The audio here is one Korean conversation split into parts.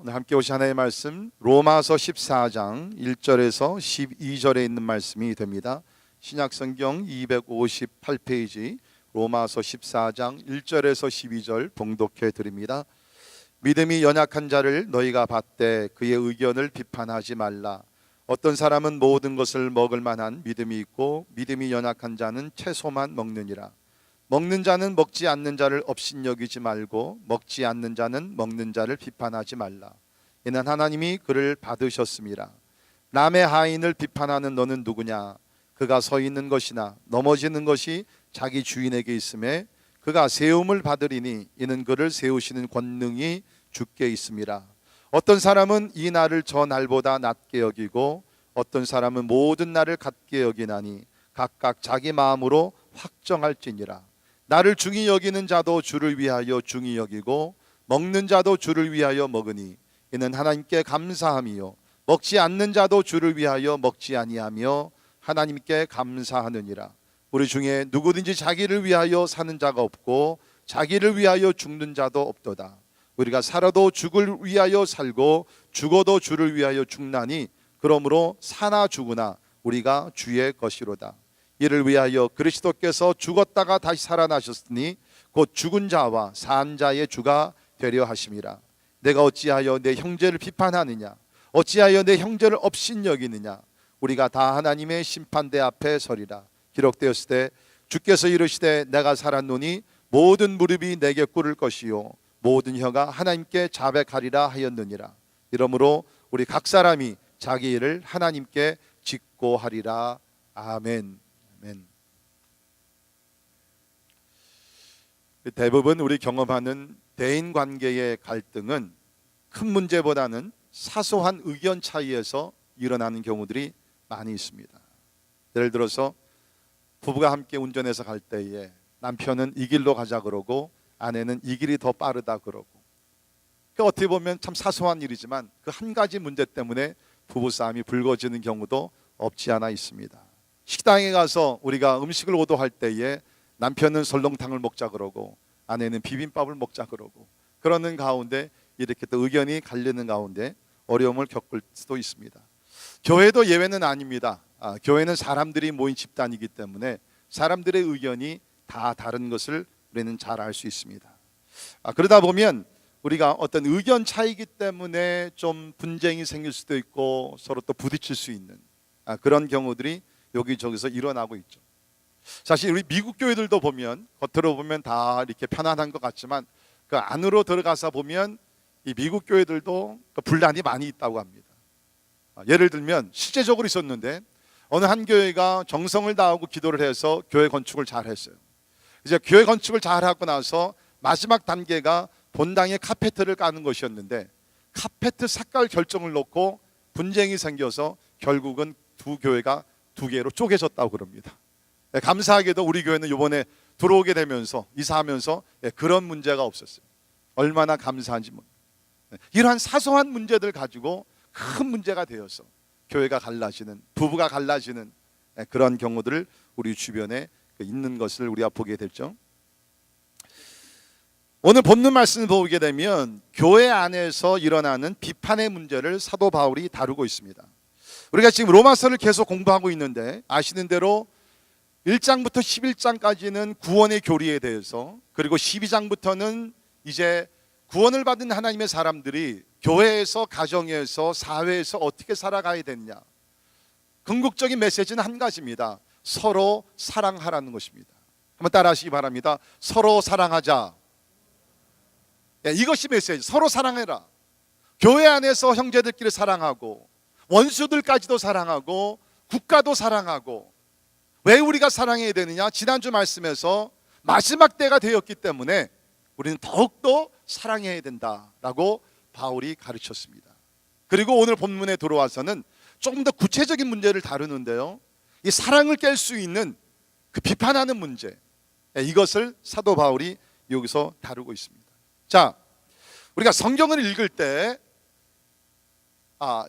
오늘 함께 오신 하나님의 말씀 로마서 14장 1절에서 12절에 있는 말씀이 됩니다. 신약성경 258페이지 로마서 14장 1절에서 12절 봉독해 드립니다. 믿음이 연약한 자를 너희가 받되 그의 의견을 비판하지 말라. 어떤 사람은 모든 것을 먹을 만한 믿음이 있고 믿음이 연약한 자는 채소만 먹느니라. 먹는 자는 먹지 않는 자를 업신여기지 말고 먹지 않는 자는 먹는 자를 비판하지 말라. 이는 하나님이 그를 받으셨음이라. 남의 하인을 비판하는 너는 누구냐? 그가 서 있는 것이나 넘어지는 것이 자기 주인에게 있음에 그가 세움을 받으리니 이는 그를 세우시는 권능이 주께 있음이라. 어떤 사람은 이 날을 저 날보다 낮게 여기고 어떤 사람은 모든 날을 같게 여기나니 각각 자기 마음으로 확정할지니라. 나를 중히 여기는 자도 주를 위하여 중히 여기고 먹는 자도 주를 위하여 먹으니 이는 하나님께 감사함이요 먹지 않는 자도 주를 위하여 먹지 아니하며 하나님께 감사하느니라. 우리 중에 누구든지 자기를 위하여 사는 자가 없고 자기를 위하여 죽는 자도 없도다. 우리가 살아도 주를 위하여 살고 죽어도 주를 위하여 죽나니 그러므로 사나 죽으나 우리가 주의 것이로다. 이를 위하여 그리스도께서 죽었다가 다시 살아나셨으니 곧 죽은 자와 산 자의 주가 되려 하심이라. 내가 어찌하여 내 형제를 비판하느냐? 어찌하여 내 형제를 업신여기느냐? 우리가 다 하나님의 심판대 앞에 서리라. 기록되었을 때 주께서 이르시되 내가 살았노니 모든 무릎이 내게 꿇을 것이요 모든 혀가 하나님께 자백하리라 하였느니라. 이러므로 우리 각 사람이 자기 일을 하나님께 직고하리라. 아멘. 아멘. 대부분 우리 경험하는 대인관계의 갈등은 큰 문제보다는 사소한 의견 차이에서 일어나는 경우들이 많이 있습니다. 예를 들어서 부부가 함께 운전해서 갈 때에 남편은 이 길로 가자 그러고 아내는 이 길이 더 빠르다 그러고, 그 어떻게 보면 참 사소한 일이지만 그 한 가지 문제 때문에 부부싸움이 불거지는 경우도 없지 않아 있습니다. 식당에 가서 우리가 음식을 오더할 때에 남편은 설렁탕을 먹자 그러고 아내는 비빔밥을 먹자 그러고, 그러는 가운데 이렇게 또 의견이 갈리는 가운데 어려움을 겪을 수도 있습니다. 교회도 예외는 아닙니다. 교회는 사람들이 모인 집단이기 때문에 사람들의 의견이 다 다른 것을 우리는 잘 알 수 있습니다. 그러다 보면 우리가 어떤 의견 차이기 때문에 좀 분쟁이 생길 수도 있고 서로 또 부딪힐 수 있는 그런 경우들이 여기저기서 일어나고 있죠. 사실 우리 미국 교회들도 보면 겉으로 보면 다 이렇게 편안한 것 같지만 그 안으로 들어가서 보면 이 미국 교회들도 분란이 많이 있다고 합니다. 예를 들면 실제적으로 있었는데 어느 한 교회가 정성을 다하고 기도를 해서 교회 건축을 잘 했어요. 이제 교회 건축을 잘 하고 나서 마지막 단계가 본당에 카페트를 까는 것이었는데 카페트 색깔 결정을 놓고 분쟁이 생겨서 결국은 두 교회가 두 개로 쪼개졌다고 그럽니다. 감사하게도 우리 교회는 이번에 들어오게 되면서 이사하면서 그런 문제가 없었어요. 얼마나 감사한지 모릅니다. 이러한 사소한 문제들 가지고 큰 문제가 되어서 교회가 갈라지는, 부부가 갈라지는 그런 경우들을 우리 주변에 있는 것을 우리가 보게 됐죠. 오늘 본문 말씀을 보게 되면 교회 안에서 일어나는 비판의 문제를 사도 바울이 다루고 있습니다. 우리가 지금 로마서를 계속 공부하고 있는데 아시는 대로 1장부터 11장까지는 구원의 교리에 대해서, 그리고 12장부터는 이제 구원을 받은 하나님의 사람들이 교회에서, 가정에서, 사회에서 어떻게 살아가야 되느냐. 궁극적인 메시지는 한 가지입니다. 서로 사랑하라는 것입니다. 한번 따라 하시기 바랍니다. 서로 사랑하자. 이것이 메시지. 서로 사랑해라. 교회 안에서 형제들끼리 사랑하고 원수들까지도 사랑하고 국가도 사랑하고. 왜 우리가 사랑해야 되느냐? 지난주 말씀에서 마지막 때가 되었기 때문에 우리는 더욱더 사랑해야 된다라고 바울이 가르쳤습니다. 그리고 오늘 본문에 들어와서는 조금 더 구체적인 문제를 다루는데요, 이 사랑을 깰 수 있는 그 비판하는 문제, 이것을 사도 바울이 여기서 다루고 있습니다. 자, 우리가 성경을 읽을 때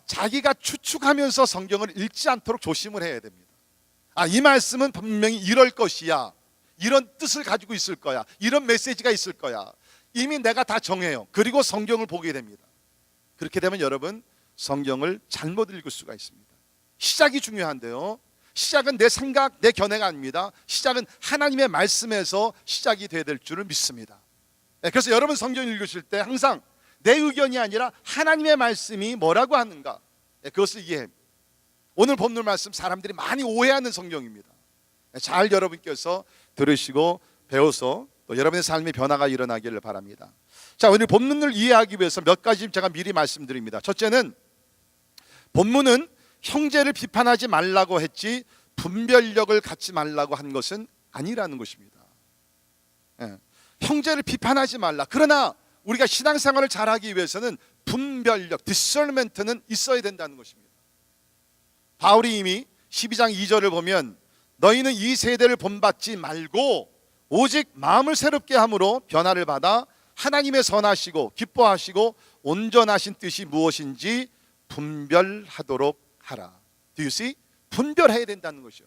자기가 추측하면서 성경을 읽지 않도록 조심을 해야 됩니다. 이 말씀은 분명히 이럴 것이야, 이런 뜻을 가지고 있을 거야, 이런 메시지가 있을 거야, 이미 내가 다 정해요. 그리고 성경을 보게 됩니다. 그렇게 되면 여러분 성경을 잘못 읽을 수가 있습니다. 시작이 중요한데요, 시작은 내 생각, 내 견해가 아닙니다. 시작은 하나님의 말씀에서 시작이 돼야 될 줄을 믿습니다. 그래서 여러분 성경 읽으실 때 항상 내 의견이 아니라 하나님의 말씀이 뭐라고 하는가, 그것을 이해합니다. 오늘 본문 말씀 사람들이 많이 오해하는 성경입니다. 잘 여러분께서 들으시고 배워서 또 여러분의 삶의 변화가 일어나기를 바랍니다. 자, 오늘 본문을 이해하기 위해서 몇 가지 제가 미리 말씀드립니다. 첫째는 본문은 형제를 비판하지 말라고 했지 분별력을 갖지 말라고 한 것은 아니라는 것입니다. 형제를 비판하지 말라. 그러나 우리가 신앙생활을 잘하기 위해서는 분별력, 디서먼트는 있어야 된다는 것입니다. 바울이 이미 12장 2절을 보면 너희는 이 세대를 본받지 말고 오직 마음을 새롭게 함으로 변화를 받아 하나님의 선하시고 기뻐하시고 온전하신 뜻이 무엇인지 분별하도록 하라. Do you see? 분별해야 된다는 것이요.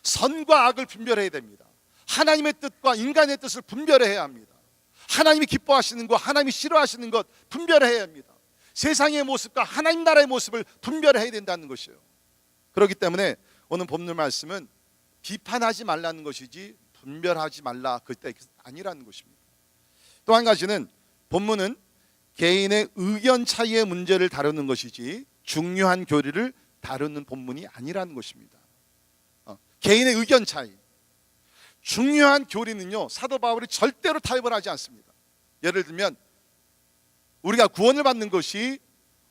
선과 악을 분별해야 됩니다. 하나님의 뜻과 인간의 뜻을 분별해야 합니다. 하나님이 기뻐하시는 것, 하나님이 싫어하시는 것 분별해야 합니다. 세상의 모습과 하나님 나라의 모습을 분별해야 된다는 것이에요. 그렇기 때문에 오늘 본문 말씀은 비판하지 말라는 것이지 분별하지 말라 그때 아니라는 것입니다. 또 한 가지는 본문은 개인의 의견 차이의 문제를 다루는 것이지 중요한 교리를 다루는 본문이 아니라는 것입니다. 개인의 의견 차이, 중요한 교리는요 사도 바울이 절대로 타협을 하지 않습니다. 예를 들면 우리가 구원을 받는 것이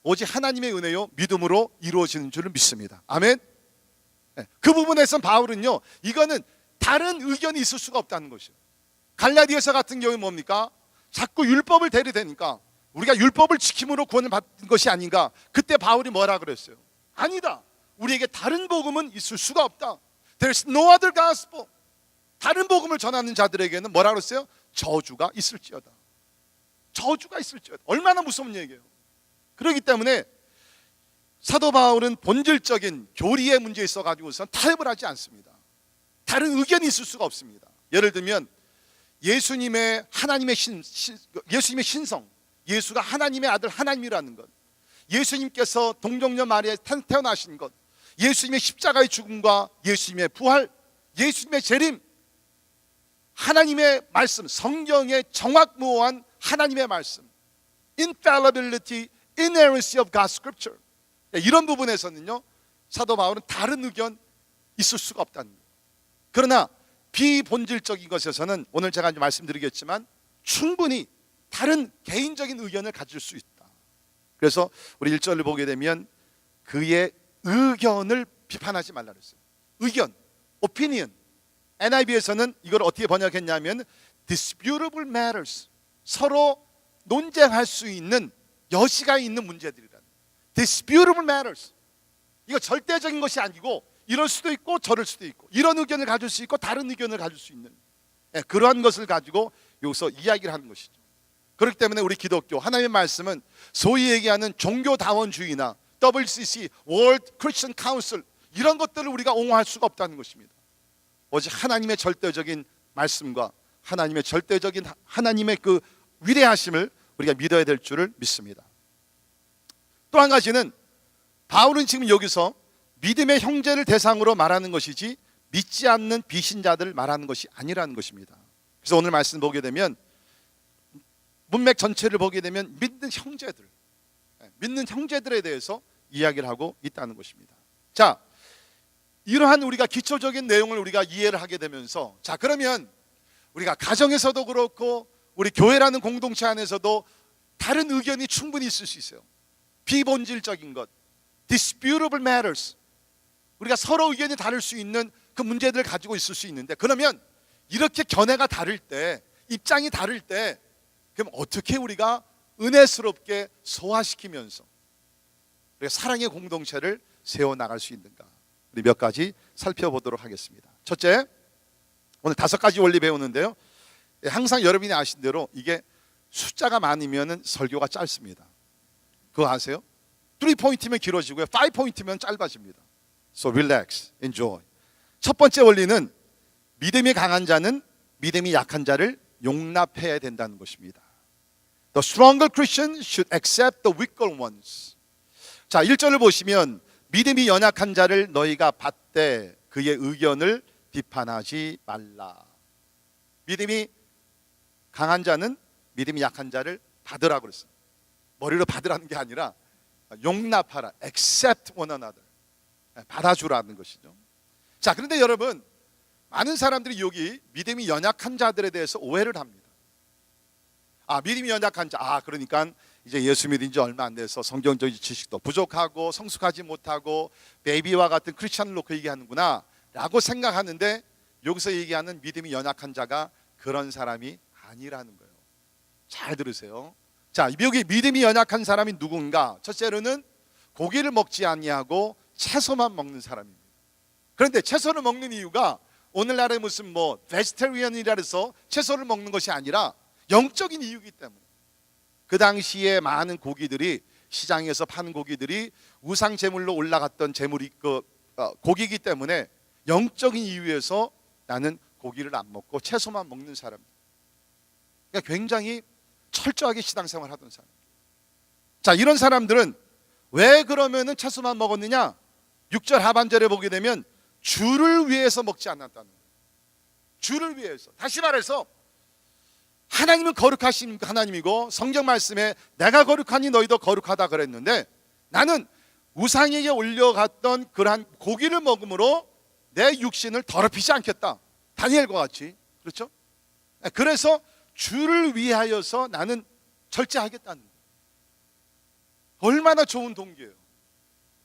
오직 하나님의 은혜요 믿음으로 이루어지는 줄을 믿습니다. 아멘. 그 부분에선 바울은요 이거는 다른 의견이 있을 수가 없다는 것이에요. 갈라디아서 같은 경우는 뭡니까? 자꾸 율법을 대리되니까 우리가 율법을 지킴으로 구원을 받는 것이 아닌가. 그때 바울이 뭐라 그랬어요? 아니다, 우리에게 다른 복음은 있을 수가 없다. There's no other gospel. 다른 복음을 전하는 자들에게는 뭐라 그랬어요? 저주가 있을지어다. 저주가 있을지어다. 얼마나 무서운 얘기예요. 그렇기 때문에 사도 바울은 본질적인 교리의 문제에 있어 가지고선 타협을 하지 않습니다. 다른 의견이 있을 수가 없습니다. 예를 들면 예수님의 하나님의 예수님의 신성, 예수가 하나님의 아들 하나님이라는 것, 예수님께서 동정녀 마리아에 태어나신 것, 예수님의 십자가의 죽음과 예수님의 부활, 예수님의 재림, 하나님의 말씀, 성경의 정확무오한 하나님의 말씀, infallibility, inerrancy of God's scripture, 이런 부분에서는요 사도 바울은 다른 의견 있을 수가 없다는 거예요. 그러나 비본질적인 것에서는 오늘 제가 이제 말씀드리겠지만 충분히 다른 개인적인 의견을 가질 수 있다. 그래서 우리 1절을 보게 되면 그의 의견을 비판하지 말라 그랬어요. 의견, opinion. NIV에서는 이걸 어떻게 번역했냐면 disputable matters, 서로 논쟁할 수 있는 여지가 있는 문제들이라는. disputable matters. 이거 절대적인 것이 아니고 이럴 수도 있고 저럴 수도 있고 이런 의견을 가질 수 있고 다른 의견을 가질 수 있는 그러한 것을 가지고 여기서 이야기를 하는 것이죠. 그렇기 때문에 우리 기독교 하나님의 말씀은 소위 얘기하는 종교다원주의나 WCC, World Christian Council 이런 것들을 우리가 옹호할 수가 없다는 것입니다. 오직 하나님의 절대적인 말씀과 하나님의 절대적인 하나님의 그 위대하심을 우리가 믿어야 될 줄을 믿습니다. 또 한 가지는 바울은 지금 여기서 믿음의 형제를 대상으로 말하는 것이지 믿지 않는 비신자들을 말하는 것이 아니라는 것입니다. 그래서 오늘 말씀 보게 되면 문맥 전체를 보게 되면 믿는 형제들에 대해서 이야기를 하고 있다는 것입니다. 자, 이러한 우리가 기초적인 내용을 우리가 이해를 하게 되면서 자 그러면 우리가 가정에서도 그렇고 우리 교회라는 공동체 안에서도 다른 의견이 충분히 있을 수 있어요. 비본질적인 것, disputable matters, 우리가 서로 의견이 다를 수 있는 그 문제들을 가지고 있을 수 있는데 그러면 이렇게 견해가 다를 때, 입장이 다를 때 그럼 어떻게 우리가 은혜스럽게 소화시키면서 우리가 사랑의 공동체를 세워나갈 수 있는가, 우리 몇 가지 살펴보도록 하겠습니다. 첫째, 오늘 5가지 원리 배우는데요, 항상 여러분이 아신 대로 이게 숫자가 많으면 설교가 짧습니다. 그거 아세요? 3포인트면 길어지고요 5포인트면 짧아집니다. So relax, enjoy. 첫 번째 원리는 믿음이 강한 자는 믿음이 약한 자를 용납해야 된다는 것입니다. The stronger Christian should accept the weaker ones. 자, 1절을 보시면 믿음이 연약한 자를 너희가 받되 그의 의견을 비판하지 말라. 믿음이 강한 자는 믿음이 약한 자를 받으라고 그랬어요. 머리로 받으라는 게 아니라 용납하라. Accept one another. 받아주라는 것이죠. 자, 그런데 여러분, 많은 사람들이 여기 믿음이 연약한 자들에 대해서 오해를 합니다. 믿음이 연약한 자, 그러니까 이제 예수 믿은 지 얼마 안 돼서 성경적인 지식도 부족하고 성숙하지 못하고 베이비와 같은 크리스찬을 놓고 얘기하는구나 라고 생각하는데, 여기서 얘기하는 믿음이 연약한 자가 그런 사람이 아니라는 거예요. 잘 들으세요. 자, 여기 믿음이 연약한 사람이 누군가? 첫째로는 고기를 먹지 아니하고 채소만 먹는 사람입니다. 그런데 채소를 먹는 이유가 오늘날의 무슨 베지테리언이라 해서 채소를 먹는 것이 아니라 영적인 이유이기 때문에, 그 당시에 많은 고기들이, 시장에서 파는 고기들이 우상 제물로 올라갔던 제물이 고기이기 때문에 영적인 이유에서 나는 고기를 안 먹고 채소만 먹는 사람. 그러니까 굉장히 철저하게 신앙생활 하던 사람. 자, 이런 사람들은 왜 그러면은 채소만 먹었느냐? 6절 하반절에 보게 되면 주를 위해서 먹지 않았다는 거예요. 주를 위해서. 다시 말해서 하나님은 거룩하신 하나님이고 성경 말씀에 내가 거룩하니 너희도 거룩하다 그랬는데, 나는 우상에게 올려갔던 그러한 고기를 먹음으로 내 육신을 더럽히지 않겠다. 다니엘과 같이. 그렇죠? 그래서 주를 위하여서 나는 절제하겠다는 거예요. 얼마나 좋은 동기예요.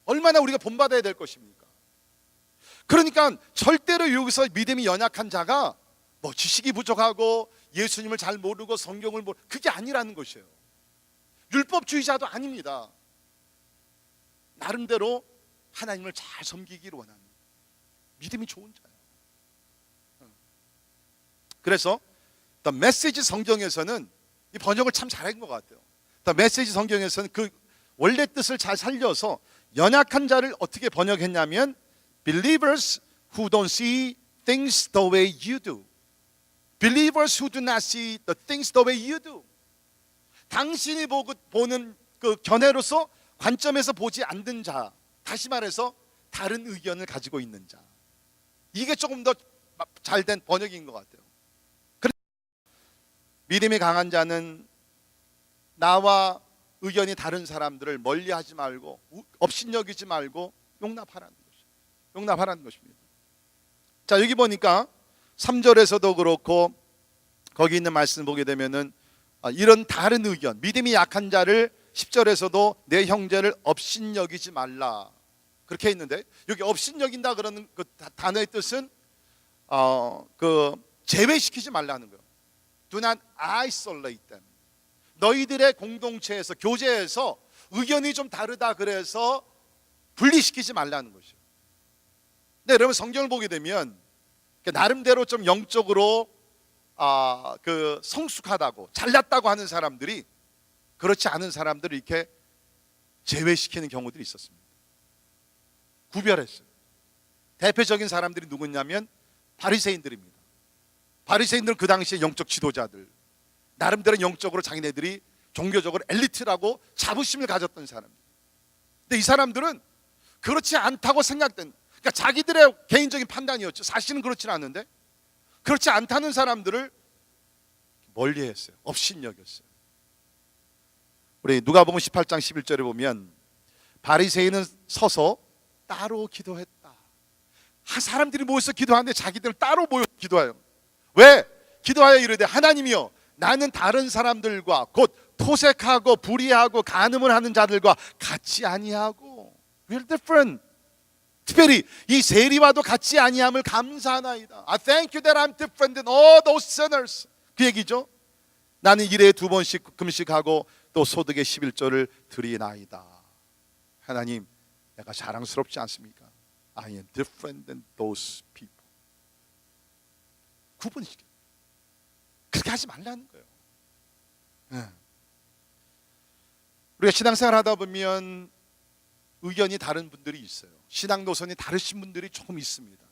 얼마나 우리가 본받아야 될 것입니까? 그러니까 절대로 여기서 믿음이 연약한 자가 지식이 부족하고 예수님을 잘 모르고 성경을 모르고, 그게 아니라는 것이에요. 율법주의자도 아닙니다. 나름대로 하나님을 잘 섬기기를 원하는 믿음이 좋은 자예요. 그래서 The Message 성경에서는 이 번역을 참 잘한 것 같아요. The Message 성경에서는 그 원래 뜻을 잘 살려서 연약한 자를 어떻게 번역했냐면 Believers who don't see things the way you do. Believers who do not see the things the way you do. 당신이 보는 그 견해로서 관점에서 보지 않는 자, 다시 말해서 다른 의견을 가지고 있는 자. 이게 조금 더 잘된 번역인 것 같아요. 믿음이 강한 자는 나와 의견이 다른 사람들을 멀리하지 말고 업신여기지 말고 용납하라는 것이에요. 용납하라는 것입니다. 자, 여기 보니까 3절에서도 그렇고 거기 있는 말씀 보게 되면은 이런 다른 의견, 믿음이 약한 자를 10절에서도 내 형제를 업신여기지 말라 그렇게 했는데, 여기 업신여긴다 그러는 그 단어의 뜻은 제외시키지 말라는 거예요. Do not isolate them. 너희들의 공동체에서, 교제에서 의견이 좀 다르다 그래서 분리시키지 말라는 것이에요. 근데 여러분 성경을 보게 되면 나름대로 좀 영적으로 성숙하다고 잘났다고 하는 사람들이 그렇지 않은 사람들을 이렇게 제외시키는 경우들이 있었습니다. 구별했어요. 대표적인 사람들이 누구냐면 바리새인들입니다. 바리새인들은 그 당시에 영적 지도자들, 나름대로 영적으로 자기네들이 종교적으로 엘리트라고 자부심을 가졌던 사람들. 근데 이 사람들은 그렇지 않다고 생각된, 그러니까 자기들의 개인적인 판단이었죠. 사실은 그렇지는 않은데 그렇지 않다는 사람들을 멀리했어요. 업신여겼어요. 우리 누가복음 18장 11절에 보면 바리새인은 서서 따로 기도했다. 사람들이 모여서 기도하는데 자기들은 따로 모여 기도해요. 왜? 기도하여 이르되 하나님이여, 나는 다른 사람들과 곧 토색하고 불의하고 간음을 하는 자들과 같이 아니하고, we're different. 특별히 이 세리와도 같이 아니함을 감사하나이다. I thank you that I'm different than all those sinners. 그 얘기죠. 나는 일에 2번씩 금식하고 또 소득의 11조를 드리나이다. 하나님, 내가 자랑스럽지 않습니까? I am different than those people. 구분시켜. 그렇게 하지 말라는 거예요. 우리가 신앙생활 하다 보면 의견이 다른 분들이 있어요. 신앙 노선이 다르신 분들이 조금 있습니다.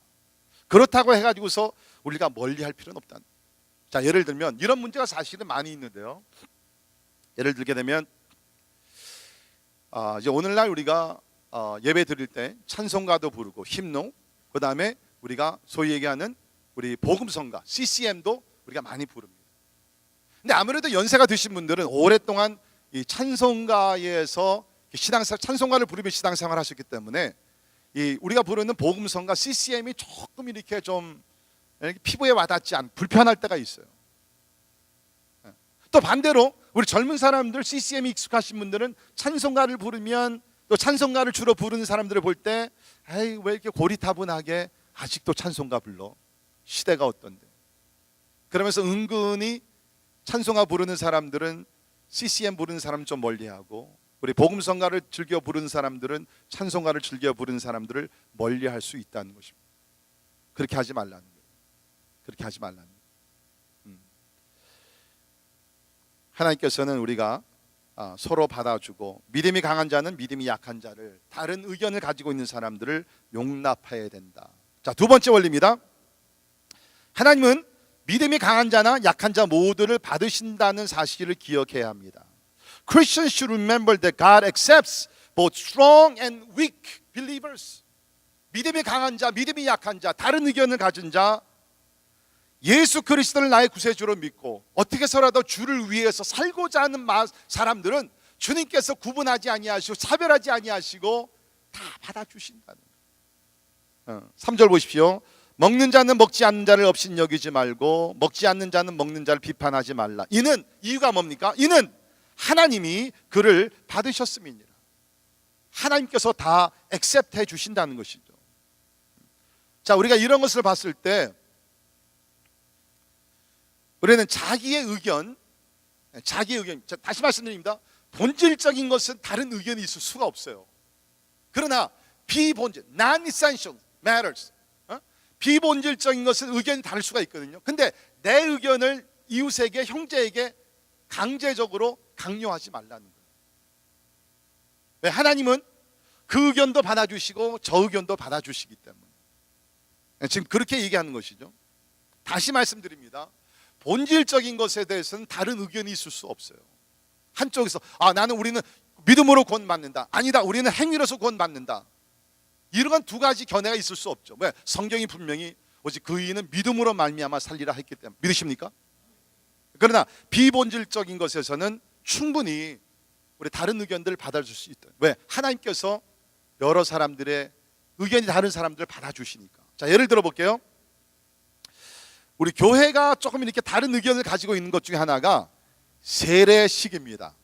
그렇다고 해가지고서 우리가 멀리할 필요는 없다. 자, 예를 들면 이런 문제가 사실은 많이 있는데요. 예를 들게 되면 이제 오늘날 우리가 예배 드릴 때 찬송가도 부르고 힘노, 그 다음에 우리가 소위 얘기하는 우리 복음성가 CCM도 우리가 많이 부릅니다. 근데 아무래도 연세가 드신 분들은 오랫동안 이 찬송가에서 찬송가를 부르며 신앙생활을 하셨기 때문에 이 우리가 부르는 복음성가 CCM이 조금 이렇게 좀 피부에 와닿지 않, 불편할 때가 있어요. 또 반대로 우리 젊은 사람들 CCM이 익숙하신 분들은 찬송가를 부르면 또 찬송가를 주로 부르는 사람들을 볼 때 에이 왜 이렇게 고리타분하게 아직도 찬송가 불러? 시대가 어떤데? 그러면서 은근히 찬송가 부르는 사람들은 CCM 부르는 사람 좀 멀리하고 우리 복음성가를 즐겨 부르는 사람들은 찬송가를 즐겨 부르는 사람들을 멀리할 수 있다는 것입니다. 그렇게 하지 말라는 거예요. 그렇게 하지 말라는 거예요. 하나님께서는 우리가 서로 받아주고 믿음이 강한 자는 믿음이 약한 자를 다른 의견을 가지고 있는 사람들을 용납해야 된다. 자, 두 번째 원리입니다. 하나님은 믿음이 강한 자나 약한 자 모두를 받으신다는 사실을 기억해야 합니다. Christians should remember that God accepts both strong and weak believers. 믿음이 강한 자, 믿음이 약한 자, 다른 의견을 가진 자, 예수 그리스도를 나의 구세주로 믿고 어떻게 해서라도 주를 위해서 살고자 하는 사람들은 주님께서 구분하지 아니하시고 차별하지 아니하시고 다 받아주신다는 거예요. 3절 보십시오. 먹는 자는 먹지 않는 자를 없인 여기지 말고 먹지 않는 자는 먹는 자를 비판하지 말라. 이는 이유가 뭡니까? 이는 하나님이 그를 받으셨음이니라. 하나님께서 다 액셉트 해 주신다는 것이죠. 자, 우리가 이런 것을 봤을 때 우리는 자기의 의견, 다시 말씀드립니다. 본질적인 것은 다른 의견이 있을 수가 없어요. 그러나 비본질, non-essential matters, 비본질적인 것은 의견이 다를 수가 있거든요. 근데 내 의견을 이웃에게, 형제에게 강제적으로 강요하지 말라는 거예요. 왜? 하나님은 그 의견도 받아주시고 저 의견도 받아주시기 때문에 지금 그렇게 얘기하는 것이죠. 다시 말씀드립니다. 본질적인 것에 대해서는 다른 의견이 있을 수 없어요. 한쪽에서 우리는 믿음으로 구원받는다, 아니다 우리는 행위로서 구원받는다, 이런 두 가지 견해가 있을 수 없죠. 왜? 성경이 분명히 오직 그 의인은 믿음으로 말미암아 살리라 했기 때문에. 믿으십니까? 그러나 비본질적인 것에서는 충분히 우리 다른 의견들을 받아줄 수 있다. 왜? 하나님께서 여러 사람들의 의견이 다른 사람들을 받아주시니까. 자, 예를 들어 볼게요. 우리 교회가 조금 이렇게 다른 의견을 가지고 있는 것 중에 하나가 세례식입니다.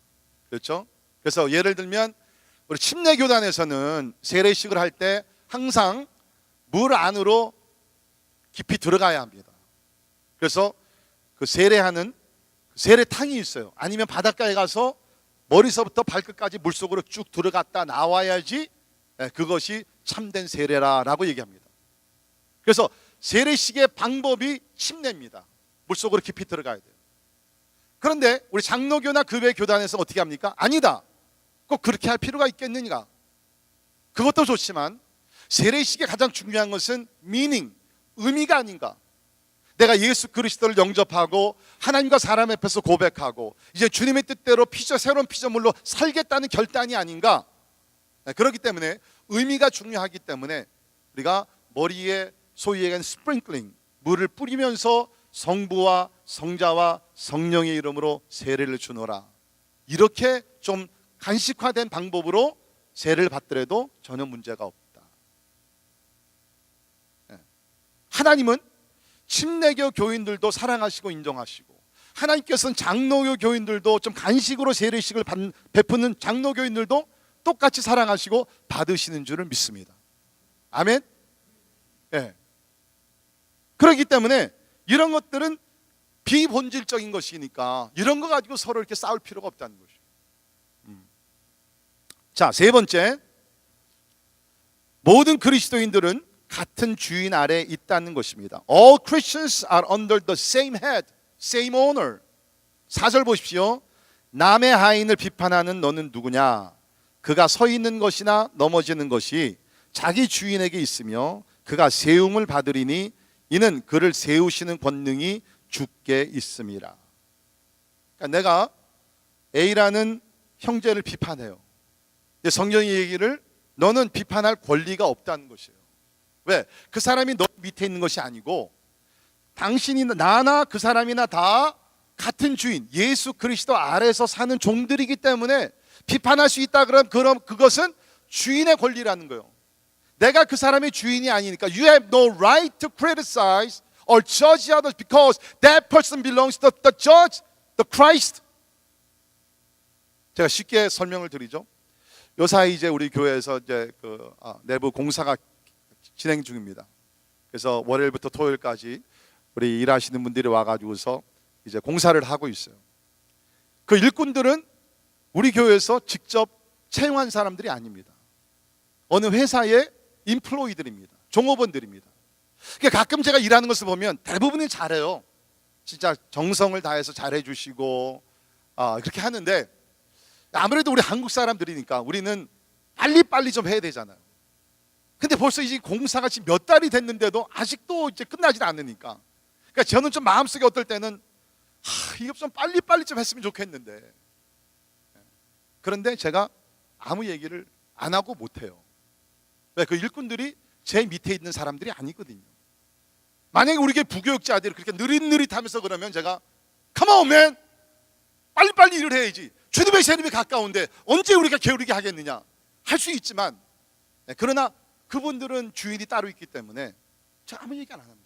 그렇죠? 그래서 예를 들면 우리 침례교단에서는 세례식을 할 때 항상 물 안으로 깊이 들어가야 합니다. 그래서 그 세례하는 세례탕이 있어요. 아니면 바닷가에 가서 머리서부터 발끝까지 물속으로 쭉 들어갔다 나와야지 그것이 참된 세례라라고 얘기합니다. 그래서 세례식의 방법이 침례입니다. 물속으로 깊이 들어가야 돼요. 그런데 우리 장로교나 그 외 교단에서 어떻게 합니까? 아니다, 꼭 그렇게 할 필요가 있겠느냐. 그것도 좋지만 세례식의 가장 중요한 것은 meaning, 의미가 아닌가. 내가 예수 그리스도를 영접하고 하나님과 사람 앞에서 고백하고 이제 주님의 뜻대로 새로운 피조물로 살겠다는 결단이 아닌가. 그렇기 때문에 의미가 중요하기 때문에 우리가 머리에 소위 얘기하는 스프링클링, 물을 뿌리면서 성부와 성자와 성령의 이름으로 세례를 주노라, 이렇게 좀 간식화된 방법으로 세례를 받더라도 전혀 문제가 없다. 하나님은 침례교 교인들도 사랑하시고 인정하시고, 하나님께서는 장로교 교인들도 좀 간식으로 세례식을 베푸는 장로교인들도 똑같이 사랑하시고 받으시는 줄을 믿습니다. 아멘. 네. 그렇기 때문에 이런 것들은 비본질적인 것이니까 이런 거 가지고 서로 이렇게 싸울 필요가 없다는 것이죠. 자, 세 번째, 모든 그리스도인들은 같은 주인 아래 있다는 것입니다. All Christians are under the same head, same owner. 4절 보십시오. 남의 하인을 비판하는 너는 누구냐? 그가 서 있는 것이나 넘어지는 것이 자기 주인에게 있으며 그가 세움을 받으리니 이는 그를 세우시는 권능이 주께 있음이라. 그러니까 내가 A라는 형제를 비판해요. 근데 성경이 얘기를 너는 비판할 권리가 없다는 것이에요. 왜? 그 사람이 너 밑에 있는 것이 아니고 당신이나 나나 그 사람이나 다 같은 주인 예수 그리스도 아래에서 사는 종들이기 때문에 비판할 수 있다. 그럼 그것은 주인의 권리라는 거예요. 내가 그 사람의 주인이 아니니까 You have no right to criticize or judge others because that person belongs to the judge, the Christ. 제가 쉽게 설명을 드리죠. 요사이 이제 우리 교회에서 이제 내부 공사가 진행 중입니다. 그래서 월요일부터 토요일까지 우리 일하시는 분들이 와가지고서 이제 공사를 하고 있어요. 그 일꾼들은 우리 교회에서 직접 채용한 사람들이 아닙니다. 어느 회사의 인플로이들입니다. 종업원들입니다. 그러니까 가끔 제가 일하는 것을 보면 대부분이 잘해요. 진짜 정성을 다해서 잘해주시고 그렇게 하는데 아무래도 우리 한국 사람들이니까 우리는 빨리빨리 좀 해야 되잖아요. 근데 벌써 이제 공사가 지금 몇 달이 됐는데도 아직도 이제 끝나지 않으니까 그러니까 저는 좀 마음속에 어떨 때는 이거 좀 빨리빨리 좀 했으면 좋겠는데 그런데 제가 아무 얘기를 안 하고 못해요. 왜? 그 일꾼들이 제 밑에 있는 사람들이 아니거든요. 만약에 우리 교회 부교육자들이 그렇게 느릿느릿하면서 그러면 제가 Come on man! 빨리빨리 일을 해야지. 주님의 재림이 가까운데 언제 우리가 게으르게 하겠느냐 할 수 있지만 그러나 그분들은 주인이 따로 있기 때문에 제가 아무 얘기 안 합니다.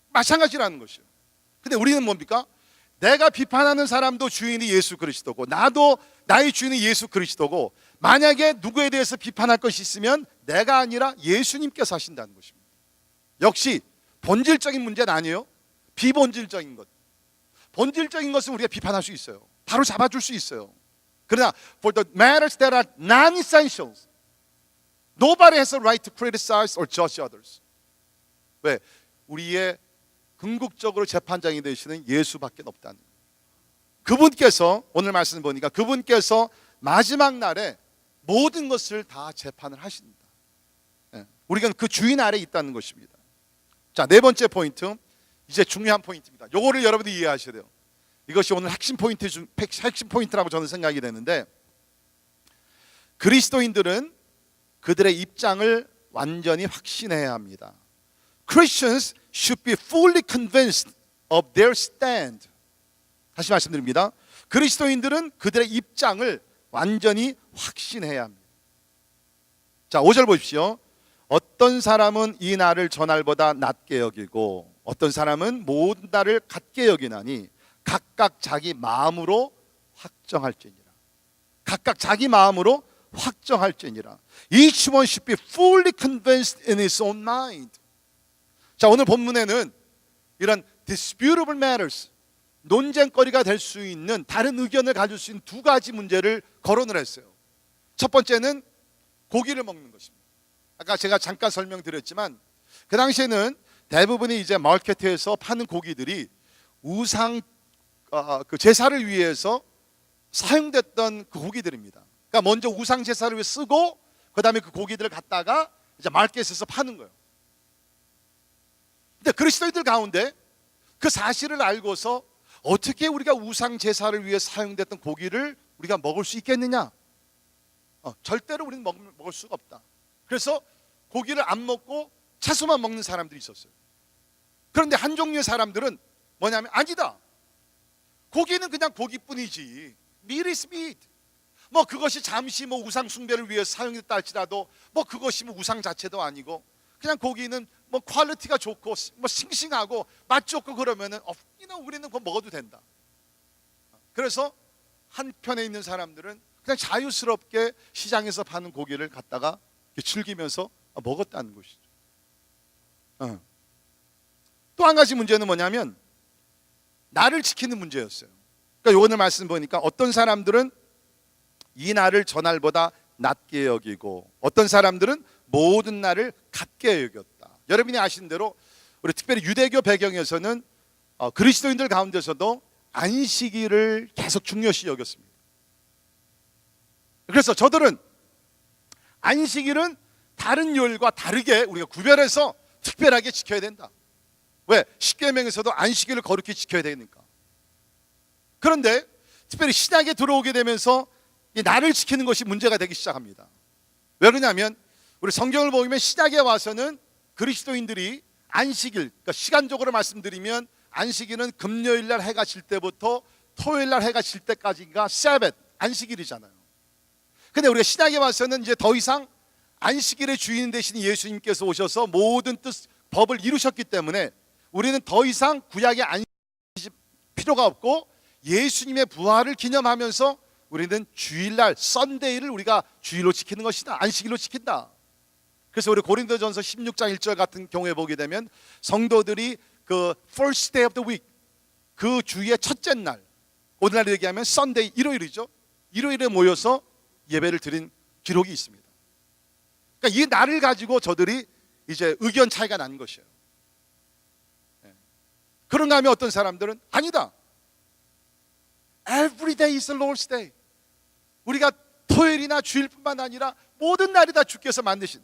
마찬가지라는 것이요. 근데 우리는 뭡니까? 내가 비판하는 사람도 주인이 예수 그리스도고 나도 나의 주인이 예수 그리스도고 만약에 누구에 대해서 비판할 것이 있으면 내가 아니라 예수님께서 하신다는 것입니다. 역시 본질적인 문제는 아니에요. 비본질적인 것. 본질적인 것은 우리가 비판할 수 있어요. 바로 잡아줄 수 있어요. 그러나 for the matters that are non-essentials, nobody has a right to criticize or judge others. 왜? 우리의 궁극적으로 재판장이 되시는 예수밖에 없다는 거예요. 그분께서 오늘 말씀 보니까 그분께서 마지막 날에 모든 것을 다 재판을 하십니다. 우리가 그 주인 아래에 있다는 것입니다. 자, 네 번째 포인트, 이제 중요한 포인트입니다. 요거를 여러분들이 이해하셔야 돼요. 이것이 오늘 핵심 포인트라고 저는 생각이 되는데 그리스도인들은 그들의 입장을 완전히 확신해야 합니다. Christians should be fully convinced of their stand. 다시 말씀드립니다. 그리스도인들은 그들의 입장을 완전히 확신해야 합니다. 자, 5절 보십시오. 어떤 사람은 이 날을 저 날보다 낮게 여기고 어떤 사람은 모든 날을 같게 여기나니 각각 자기 마음으로 확정할지니라. 각각 자기 마음으로 확정할지니라. Each one should be fully convinced in his own mind. 자, 오늘 본문에는 이런 disputable matters, 논쟁거리가 될 수 있는 다른 의견을 가질 수 있는 두 가지 문제를 거론을 했어요. 첫 번째는 고기를 먹는 것입니다. 아까 제가 잠깐 설명드렸지만 그 당시에는 대부분이 이제 마켓에서 파는 고기들이 우상 그 제사를 위해서 사용됐던 그 고기들입니다. 그러니까 먼저 우상 제사를 위해 쓰고 그다음에 그 고기들을 갖다가 이제 마켓에서 파는 거예요. 근데 그리스도인들 가운데 그 사실을 알고서 어떻게 우리가 우상 제사를 위해 사용됐던 고기를 우리가 먹을 수 있겠느냐? 절대로 우리는 먹을 수가 없다. 그래서 고기를 안 먹고 채소만 먹는 사람들이 있었어요. 그런데 한 종류의 사람들은 뭐냐면 아니다. 고기는 그냥 고기뿐이지. Meat is meat. 뭐 그것이 잠시 뭐 우상 숭배를 위해 사용됐다 할지라도 뭐 그것이 뭐 우상 자체도 아니고 그냥 고기는 뭐 퀄리티가 좋고 뭐 싱싱하고 맛 좋고 그러면은 우리는 그거 먹어도 된다. 그래서 한편에 있는 사람들은 그냥 자유스럽게 시장에서 파는 고기를 갖다가 즐기면서 먹었다는 것이죠. 또 한 가지 문제는 뭐냐면 날을 지키는 문제였어요. 그러니까 오늘 말씀 보니까 어떤 사람들은 이 날을 저 날보다 낮게 여기고 어떤 사람들은 모든 날을 같게 여겼다. 여러분이 아시는 대로 우리 특별히 유대교 배경에서는 그리스도인들 가운데서도 안식일을 계속 중요시 여겼습니다. 그래서 저들은 안식일은 다른 요일과 다르게 우리가 구별해서 특별하게 지켜야 된다. 왜? 십계명에서도 안식일을 거룩히 지켜야 되니까. 그런데 특별히 신약에 들어오게 되면서 이 나를 지키는 것이 문제가 되기 시작합니다. 왜 그러냐면 우리 성경을 보면 신약에 와서는 그리스도인들이 안식일, 그러니까 시간적으로 말씀드리면 안식일은 금요일 날 해가 질 때부터 토요일 날 해가 질 때까지가 세벳, 안식일이잖아요. 근데 우리가 신약에 와서는 이제 더 이상 안식일의 주인 되신 예수님께서 오셔서 모든 뜻, 법을 이루셨기 때문에 우리는 더 이상 구약의 안식일 필요가 없고 예수님의 부활을 기념하면서 우리는 주일날 썬데이를 우리가 주일로 지키는 것이다. 안식일로 지킨다. 그래서 우리 고린도전서 16장 1절 같은 경우에 보게 되면 성도들이 그 first day of the week, 그 주의 첫째 날, 오늘날 얘기하면 썬데이, 일요일이죠. 일요일에 모여서 예배를 드린 기록이 있습니다. 그러니까 이 날을 가지고 저들이 이제 의견 차이가 난 것이에요. 그런가 하면 어떤 사람들은 아니다, Every day is the Lord's day. 우리가 토요일이나 주일뿐만 아니라 모든 날이 다 주께서 만드신,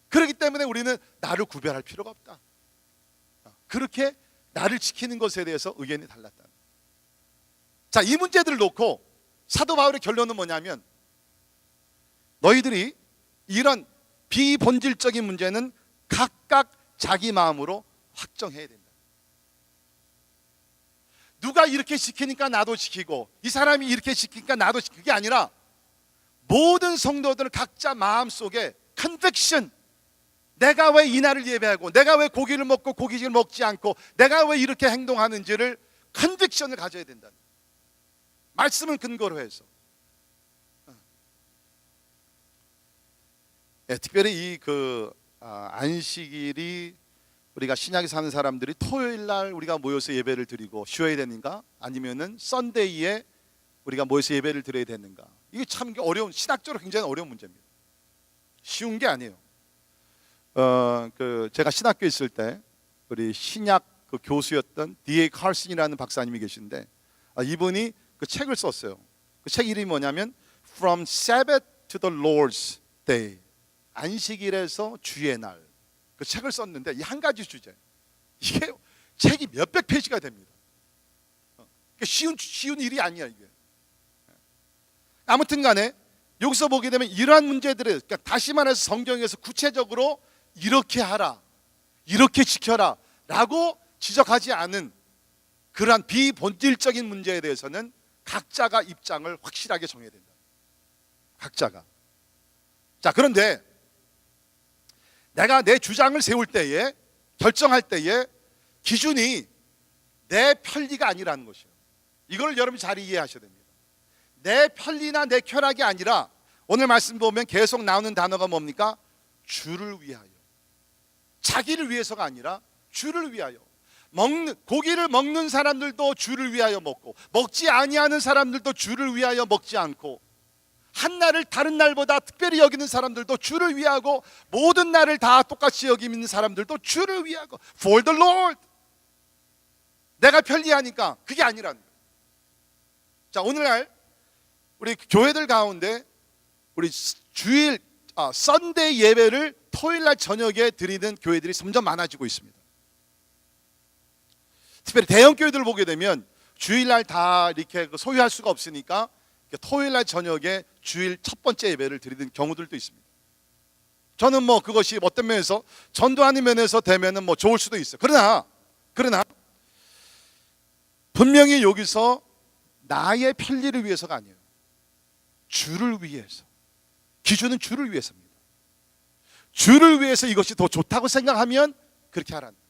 그렇기 때문에 우리는 날을 구별할 필요가 없다. 그렇게 날을 지키는 것에 대해서 의견이 달랐다. 자, 이 문제들을 놓고 사도 바울의 결론은 뭐냐면 너희들이 이런 비본질적인 문제는 각각 자기 마음으로 확정해야 된다. 누가 이렇게 지키니까 나도 지키고 이 사람이 이렇게 지키니까 나도 지키고, 그게 아니라 모든 성도들은 각자 마음속에 컨빅션, 내가 왜 이 날을 예배하고 내가 왜 고기를 먹고 고기를 먹지 않고 내가 왜 이렇게 행동하는지를 컨빅션을 가져야 된다. 말씀을 근거로 해서. 특별히 이 안식일이 우리가 신약에 사는 사람들이 토요일 날 우리가 모여서 예배를 드리고 쉬어야 되는가, 아니면은 썬데이에 우리가 모여서 예배를 드려야 되는가, 이게 참 어려운, 신학적으로 굉장히 어려운 문제입니다. 쉬운 게 아니에요. 제가 신학교에 있을 때 우리 신약 그 교수였던 D.A. 칼슨이라는 박사님이 계신데 이분이 그 책을 썼어요. 그 책 이름이 뭐냐면 From Sabbath to the Lord's Day, 안식일에서 주의 날. 그 책을 썼는데 이 한 가지 주제, 이게 책이 몇백 페이지가 됩니다. 쉬운 일이 아니야 이게. 아무튼 간에 여기서 보게 되면 이러한 문제들을, 그러니까 다시 말해서 성경에서 구체적으로 이렇게 하라, 이렇게 지켜라 라고 지적하지 않은 그러한 비본질적인 문제에 대해서는 각자가 입장을 확실하게 정해야 된다. 각자가. 자, 그런데 내가 내 주장을 세울 때에, 결정할 때에 기준이 내 편리가 아니라는 것이에요. 이걸 여러분이 잘 이해하셔야 됩니다. 내 편리나 내 쾌락이 아니라 오늘 말씀 보면 계속 나오는 단어가 뭡니까? 주를 위하여. 자기를 위해서가 아니라 주를 위하여. 고기를 먹는 사람들도 주를 위하여 먹고, 먹지 아니하는 사람들도 주를 위하여 먹지 않고, 한 날을 다른 날보다 특별히 여기는 사람들도 주를 위하고, 모든 날을 다 똑같이 여기는 사람들도 주를 위하고, For the Lord. 내가 편리하니까, 그게 아니라는 거예요. 자, 오늘날 우리 교회들 가운데 우리 주일 썬데이 예배를 토요일날 저녁에 드리는 교회들이 점점 많아지고 있습니다. 특별히 대형 교회들을 보게 되면 주일날 다 이렇게 소유할 수가 없으니까 토요일날 저녁에 주일 첫 번째 예배를 드리는 경우들도 있습니다. 저는 그것이 어떤 면에서, 전도하는 면에서 되면은 좋을 수도 있어요. 그러나 분명히 여기서 나의 편리를 위해서가 아니에요. 주를 위해서. 기준은 주를 위해서입니다. 주를 위해서 이것이 더 좋다고 생각하면 그렇게 하라는 거예요.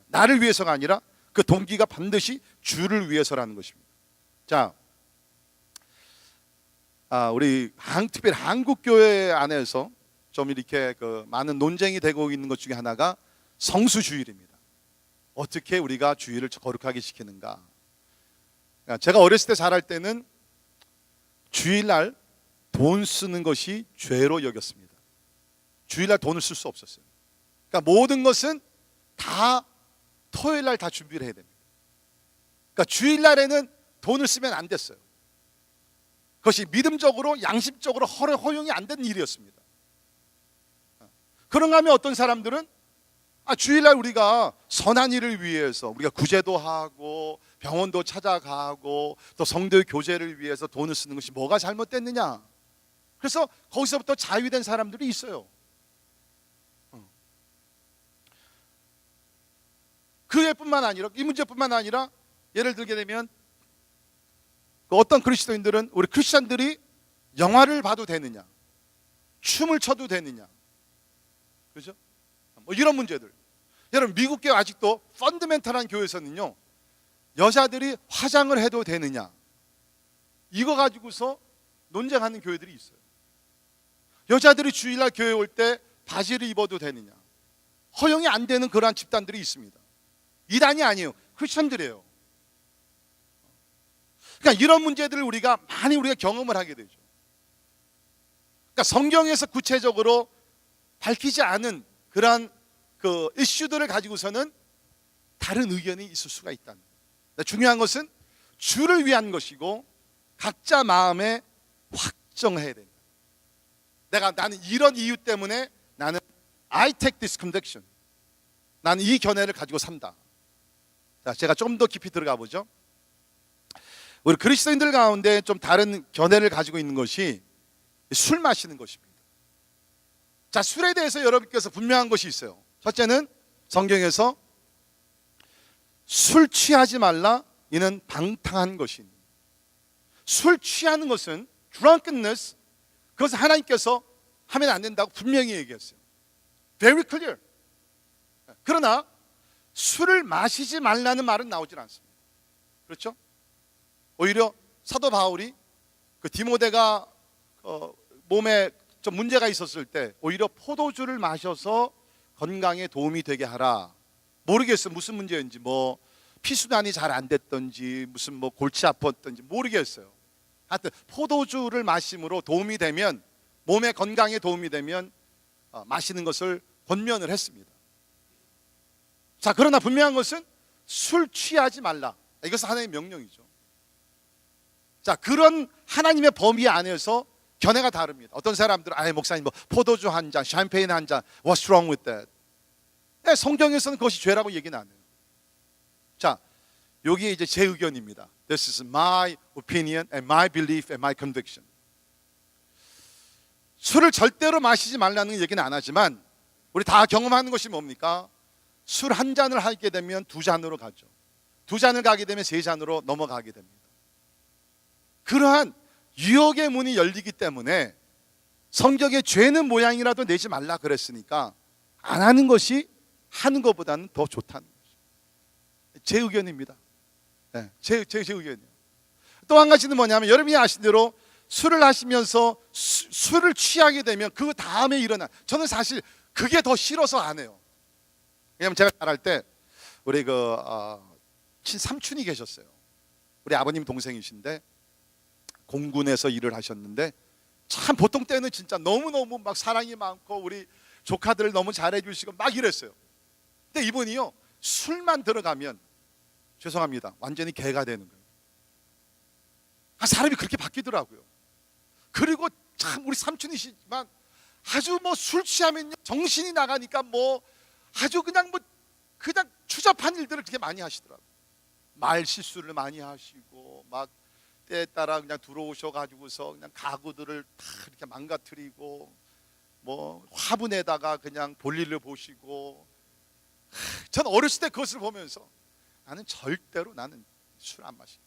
나를 위해서가 아니라 그 동기가 반드시 주를 위해서라는 것입니다. 자, 우리 특별히 한국 교회 안에서 좀 이렇게 많은 논쟁이 되고 있는 것 중에 하나가 성수주일입니다. 어떻게 우리가 주일을 거룩하게 지키는가? 제가 어렸을 때 자랄 때는 주일날 돈 쓰는 것이 죄로 여겼습니다. 주일날 돈을 쓸 수 없었어요. 그러니까 모든 것은 다 토요일날 다 준비를 해야 됩니다. 그러니까 주일날에는 돈을 쓰면 안 됐어요. 그것이 믿음적으로, 양심적으로 허용이 안 되는 일이었습니다. 그런가 하면 어떤 사람들은 주일날 우리가 선한 일을 위해서 우리가 구제도 하고 병원도 찾아가고 또 성도의 교제를 위해서 돈을 쓰는 것이 뭐가 잘못됐느냐? 그래서 거기서부터 자유된 사람들이 있어요. 그뿐만 아니라, 이 문제뿐만 아니라 예를 들게 되면 어떤 그리스도인들은 우리 크리스천들이 영화를 봐도 되느냐, 춤을 춰도 되느냐, 그죠? 뭐 이런 문제들. 여러분, 미국 교회 아직도 펀더멘탈한 교회에서는요, 여자들이 화장을 해도 되느냐, 이거 가지고서 논쟁하는 교회들이 있어요. 여자들이 주일날 교회 올 때 바지를 입어도 되느냐, 허용이 안 되는 그러한 집단들이 있습니다. 이단이 아니에요, 크리스천들이에요. 그러니까 이런 문제들을 우리가 경험을 하게 되죠. 그러니까 성경에서 구체적으로 밝히지 않은 그러한 그 이슈들을 가지고서는 다른 의견이 있을 수가 있다는 거예요. 중요한 것은 주를 위한 것이고 각자 마음에 확정해야 된다. 나는 이런 이유 때문에 나는 I take this conviction. 나는 이 견해를 가지고 산다. 자, 제가 좀 더 깊이 들어가 보죠. 우리 그리스도인들 가운데 좀 다른 견해를 가지고 있는 것이 술 마시는 것입니다. 자, 술에 대해서 여러분께서 분명한 것이 있어요. 첫째는 성경에서 술 취하지 말라, 이는 방탕한 것이니. 술 취하는 것은 drunkenness, 그것을 하나님께서 하면 안 된다고 분명히 얘기했어요. Very clear. 그러나 술을 마시지 말라는 말은 나오질 않습니다. 그렇죠? 오히려 사도 바울이 그 디모데가 몸에 좀 문제가 있었을 때 오히려 포도주를 마셔서 건강에 도움이 되게 하라. 모르겠어요, 무슨 문제인지, 뭐 피순환이 잘 안 됐던지, 무슨 뭐 골치 아팠던지 모르겠어요. 하여튼 포도주를 마심으로 도움이 되면, 몸의 건강에 도움이 되면 마시는 것을 권면을 했습니다. 자, 그러나 분명한 것은 술 취하지 말라, 이것은 하나님의 명령이죠. 자, 그런 하나님의 범위 안에서 견해가 다릅니다. 어떤 사람들은 목사님 뭐 포도주 한 잔, 샴페인 한 잔, what's wrong with that? 성경에서는 그것이 죄라고 얘기는 안 해요. 자, 여기에 이제 제 의견입니다. This is my opinion and my belief and my conviction. 술을 절대로 마시지 말라는 얘기는 안 하지만 우리 다 경험하는 것이 뭡니까? 술 한 잔을 하게 되면 두 잔으로 가죠. 두 잔을 가게 되면 세 잔으로 넘어가게 됩니다. 그러한 유혹의 문이 열리기 때문에 성경에 죄는 모양이라도 내지 말라 그랬으니까 안 하는 것이 하는 것보다는 더 좋다는 거죠. 제 의견입니다. 네, 제 의견이에요. 또 한 가지는 뭐냐면, 여러분이 아신 대로 술을 하시면서 술을 취하게 되면 그 다음에 저는 사실 그게 더 싫어서 안 해요. 왜냐면 제가 자랄 때 우리 친삼촌이 계셨어요. 우리 아버님 동생이신데 공군에서 일을 하셨는데, 참 보통 때는 진짜 너무너무 막 사랑이 많고 우리 조카들을 너무 잘해주시고 막 이랬어요. 근데 이분이요, 술만 들어가면 죄송합니다, 완전히 개가 되는 거예요. 사람이 그렇게 바뀌더라고요. 그리고 참 우리 삼촌이시지만 아주 뭐 술 취하면 정신이 나가니까 뭐 아주 그냥 추잡한 일들을 그렇게 많이 하시더라고요. 말 실수를 많이 하시고 막 때에 따라 그냥 들어오셔가지고서 그냥 가구들을 다 이렇게 망가뜨리고, 뭐 화분에다가 그냥 볼일을 보시고. 전 어렸을 때 그것을 보면서 나는 절대로 술 안 마시고.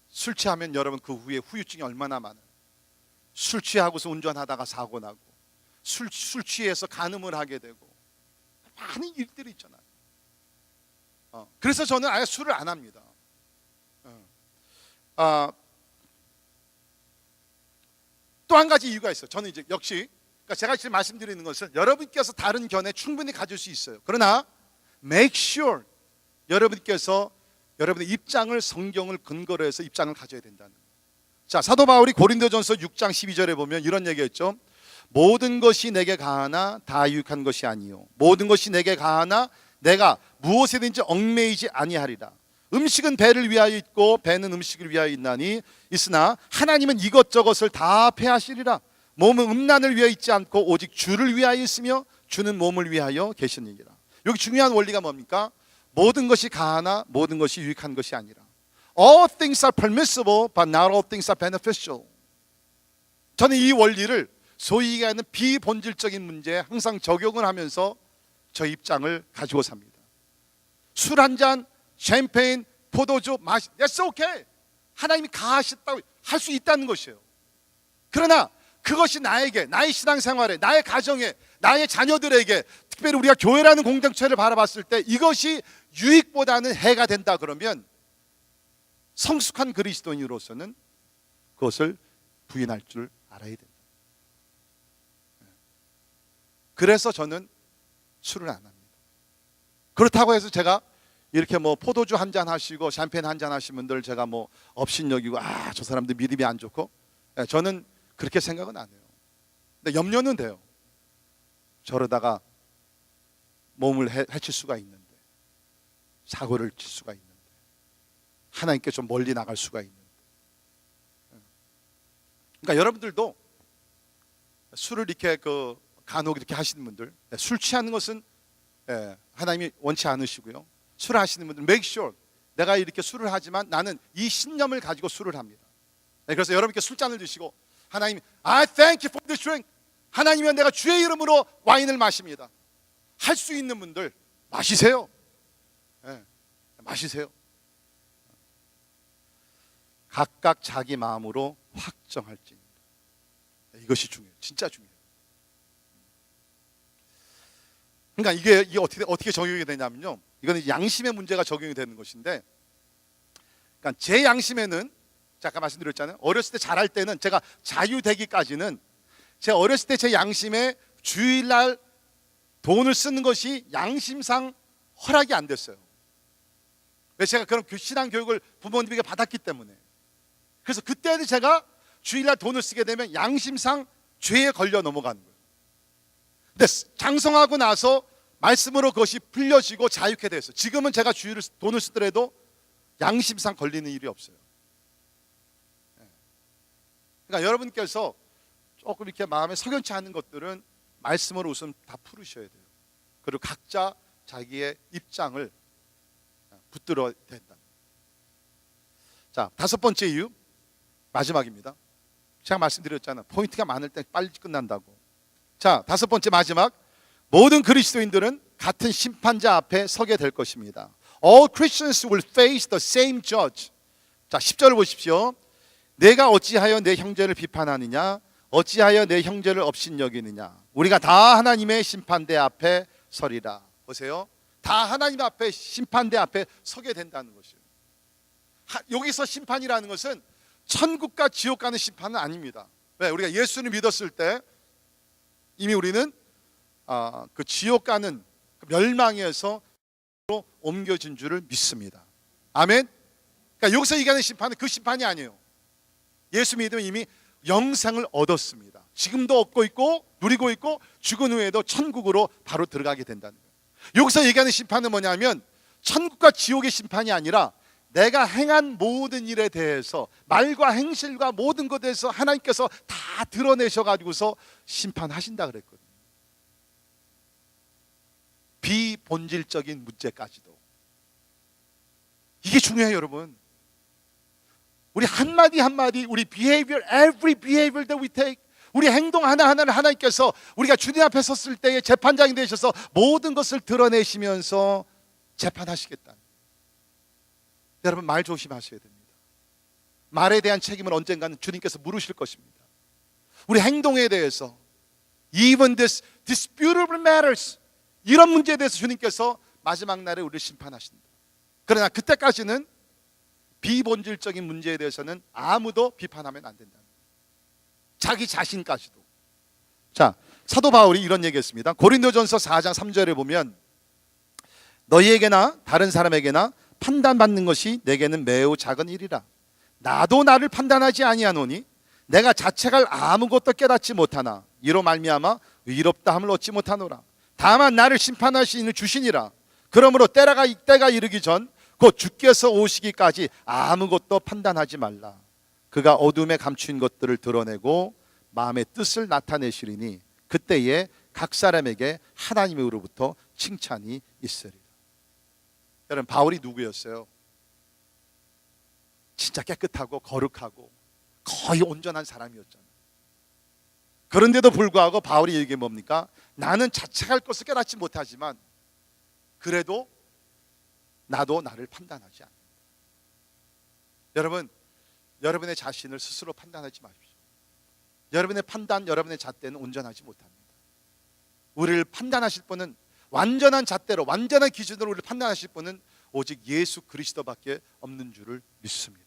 술 취하면 여러분 그 후에 후유증이 얼마나 많아요. 술 취하고서 운전하다가 사고 나고, 술 취해서 간음을 하게 되고, 많은 일들이 있잖아요. 그래서 저는 아예 술을 안 합니다. 또 한 가지 이유가 있어요. 저는 이제 역시, 그러니까 제가 지금 말씀드리는 것은 여러분께서 다른 견해 충분히 가질 수 있어요. 그러나 make sure 여러분께서 여러분의 입장을 성경을 근거로 해서 입장을 가져야 된다는 거예요. 자, 사도 바울이 고린도전서 6장 12절에 보면 이런 얘기했죠. 모든 것이 내게 가하나 다 유익한 것이 아니요, 모든 것이 내게 가하나 내가 무엇에든지 얽매이지 아니하리라. 음식은 배를 위하여 있고 배는 음식을 위하여 있나니, 있으나 하나님은 이것저것을 다 패하시리라. 몸은 음란을 위하여 있지 않고 오직 주를 위하여 있으며 주는 몸을 위하여 계시니라. 여기 중요한 원리가 뭡니까? 모든 것이 가하나 모든 것이 유익한 것이 아니라 All things are permissible but not all things are beneficial. 저는 이 원리를 소위 얘기하는 비본질적인 문제에 항상 적용을 하면서 저 입장을 가지고 삽니다. 술 한 잔, 샴페인, 포도주 마시, That's okay. 하나님이 가하셨다고 할 수 있다는 것이에요. 그러나 그것이 나에게, 나의 신앙생활에, 나의 가정에, 나의 자녀들에게, 특별히 우리가 교회라는 공동체를 바라봤을 때 이것이 유익보다는 해가 된다 그러면 성숙한 그리스도인으로서는 그것을 부인할 줄 알아야 된다. 그래서 저는 술을 안 합니다. 그렇다고 해서 제가 이렇게 뭐 포도주 한 잔 하시고 샴페인 한 잔 하신 분들 제가 뭐 업신여기고 저 사람들 믿음이 안 좋고, 저는 그렇게 생각은 안 해요. 근데 염려는 돼요. 저러다가 몸을 해칠 수가 있는데, 사고를 칠 수가 있는데, 하나님께 좀 멀리 나갈 수가 있는데. 그러니까 여러분들도 술을 이렇게 간혹 이렇게 하시는 분들, 술 취하는 것은 하나님이 원치 않으시고요. 술을 하시는 분들 make sure 내가 이렇게 술을 하지만 나는 이 신념을 가지고 술을 합니다. 그래서 여러분께 술잔을 드시고 하나님 I thank you for this drink. 하나님이여 내가 주의 이름으로 와인을 마십니다. 할 수 있는 분들 마시세요. 마시세요. 각각 자기 마음으로 확정할지니라. 이것이 중요해요. 진짜 중요해요. 그러니까 이게 어떻게 적용이 되냐면요, 이거는 양심의 문제가 적용이 되는 것인데, 그러니까 제 양심에는 아까 말씀드렸잖아요. 어렸을 때 자랄 때는 제가 자유되기까지는 제가 어렸을 때 제 양심에 주일날 돈을 쓰는 것이 양심상 허락이 안 됐어요. 왜? 제가 그런 신앙 교육을 부모님에게 받았기 때문에. 그래서 그때는 제가 주일날 돈을 쓰게 되면 양심상 죄에 걸려 넘어가는 거예요. 근데 장성하고 나서 말씀으로 그것이 풀려지고 자유케 됐어요. 지금은 제가 주일을 돈을 쓰더라도 양심상 걸리는 일이 없어요. 그러니까 여러분께서 조금 이렇게 마음에 석연치 않은 것들은 말씀으로 우선 다 풀으셔야 돼요. 그리고 각자 자기의 입장을 붙들어야 된다. 자, 5번째 이유, 마지막입니다. 제가 말씀드렸잖아요. 포인트가 많을 때 빨리 끝난다고. 자, 5번째 마지막, 모든 그리스도인들은 같은 심판자 앞에 서게 될 것입니다. All Christians will face the same judge. 자, 10절을 보십시오. 내가 어찌하여 내 형제를 비판하느냐, 어찌하여 내 형제를 업신여기느냐. 우리가 다 하나님의 심판대 앞에 서리라. 보세요. 다 하나님 앞에, 심판대 앞에 서게 된다는 것이에요. 여기서 심판이라는 것은 천국과 지옥 가는 심판은 아닙니다. 왜? 우리가 예수를 믿었을 때 이미 우리는 그 지옥 가는 멸망에서 옮겨진 줄을 믿습니다. 아멘. 그러니까 여기서 얘기하는 심판은 그 심판이 아니에요. 예수 믿으면 이미 영생을 얻었습니다. 지금도 얻고 있고 누리고 있고 죽은 후에도 천국으로 바로 들어가게 된다는 거예요. 여기서 얘기하는 심판은 뭐냐면 천국과 지옥의 심판이 아니라 내가 행한 모든 일에 대해서, 말과 행실과 모든 것에 대해서 하나님께서 다 드러내셔가지고서 심판하신다 그랬거든요. 비본질적인 문제까지도. 이게 중요해요, 여러분. 우리 한마디 한마디, 우리 behavior, every behavior that we take, 우리 행동 하나하나를 하나님께서 우리가 주님 앞에 섰을 때에 재판장이 되셔서 모든 것을 드러내시면서 재판하시겠다. 여러분, 말 조심하셔야 됩니다. 말에 대한 책임을 언젠가는 주님께서 물으실 것입니다. 우리 행동에 대해서, even this disputable matters, 이런 문제에 대해서 주님께서 마지막 날에 우리를 심판하신다. 그러나 그때까지는 비본질적인 문제에 대해서는 아무도 비판하면 안 된다. 자기 자신까지도. 자, 사도 바울이 이런 얘기했습니다. 고린도전서 4장 3절에 보면 너희에게나 다른 사람에게나 판단받는 것이 내게는 매우 작은 일이라. 나도 나를 판단하지 아니하노니 내가 자책할 아무것도 깨닫지 못하나 이로 말미암아 의롭다함을 얻지 못하노라. 다만 나를 심판하시는 주시니라. 그러므로 때가 이르기 전 곧 주께서 오시기까지 아무것도 판단하지 말라. 그가 어둠에 감추인 것들을 드러내고 마음의 뜻을 나타내시리니 그때에 각 사람에게 하나님으로부터 칭찬이 있으리라. 여러분, 바울이 누구였어요? 진짜 깨끗하고 거룩하고 거의 온전한 사람이었잖아요. 그런데도 불구하고 바울이 얘기해 뭡니까? 나는 자책할 것을 깨닫지 못하지만 그래도 나도 나를 판단하지 않는다. 여러분, 여러분의 자신을 스스로 판단하지 마십시오. 여러분의 판단, 여러분의 잣대는 온전하지 못합니다. 우리를 판단하실 분은, 완전한 잣대로, 완전한 기준으로 우리를 판단하실 분은 오직 예수 그리스도밖에 없는 줄을 믿습니다.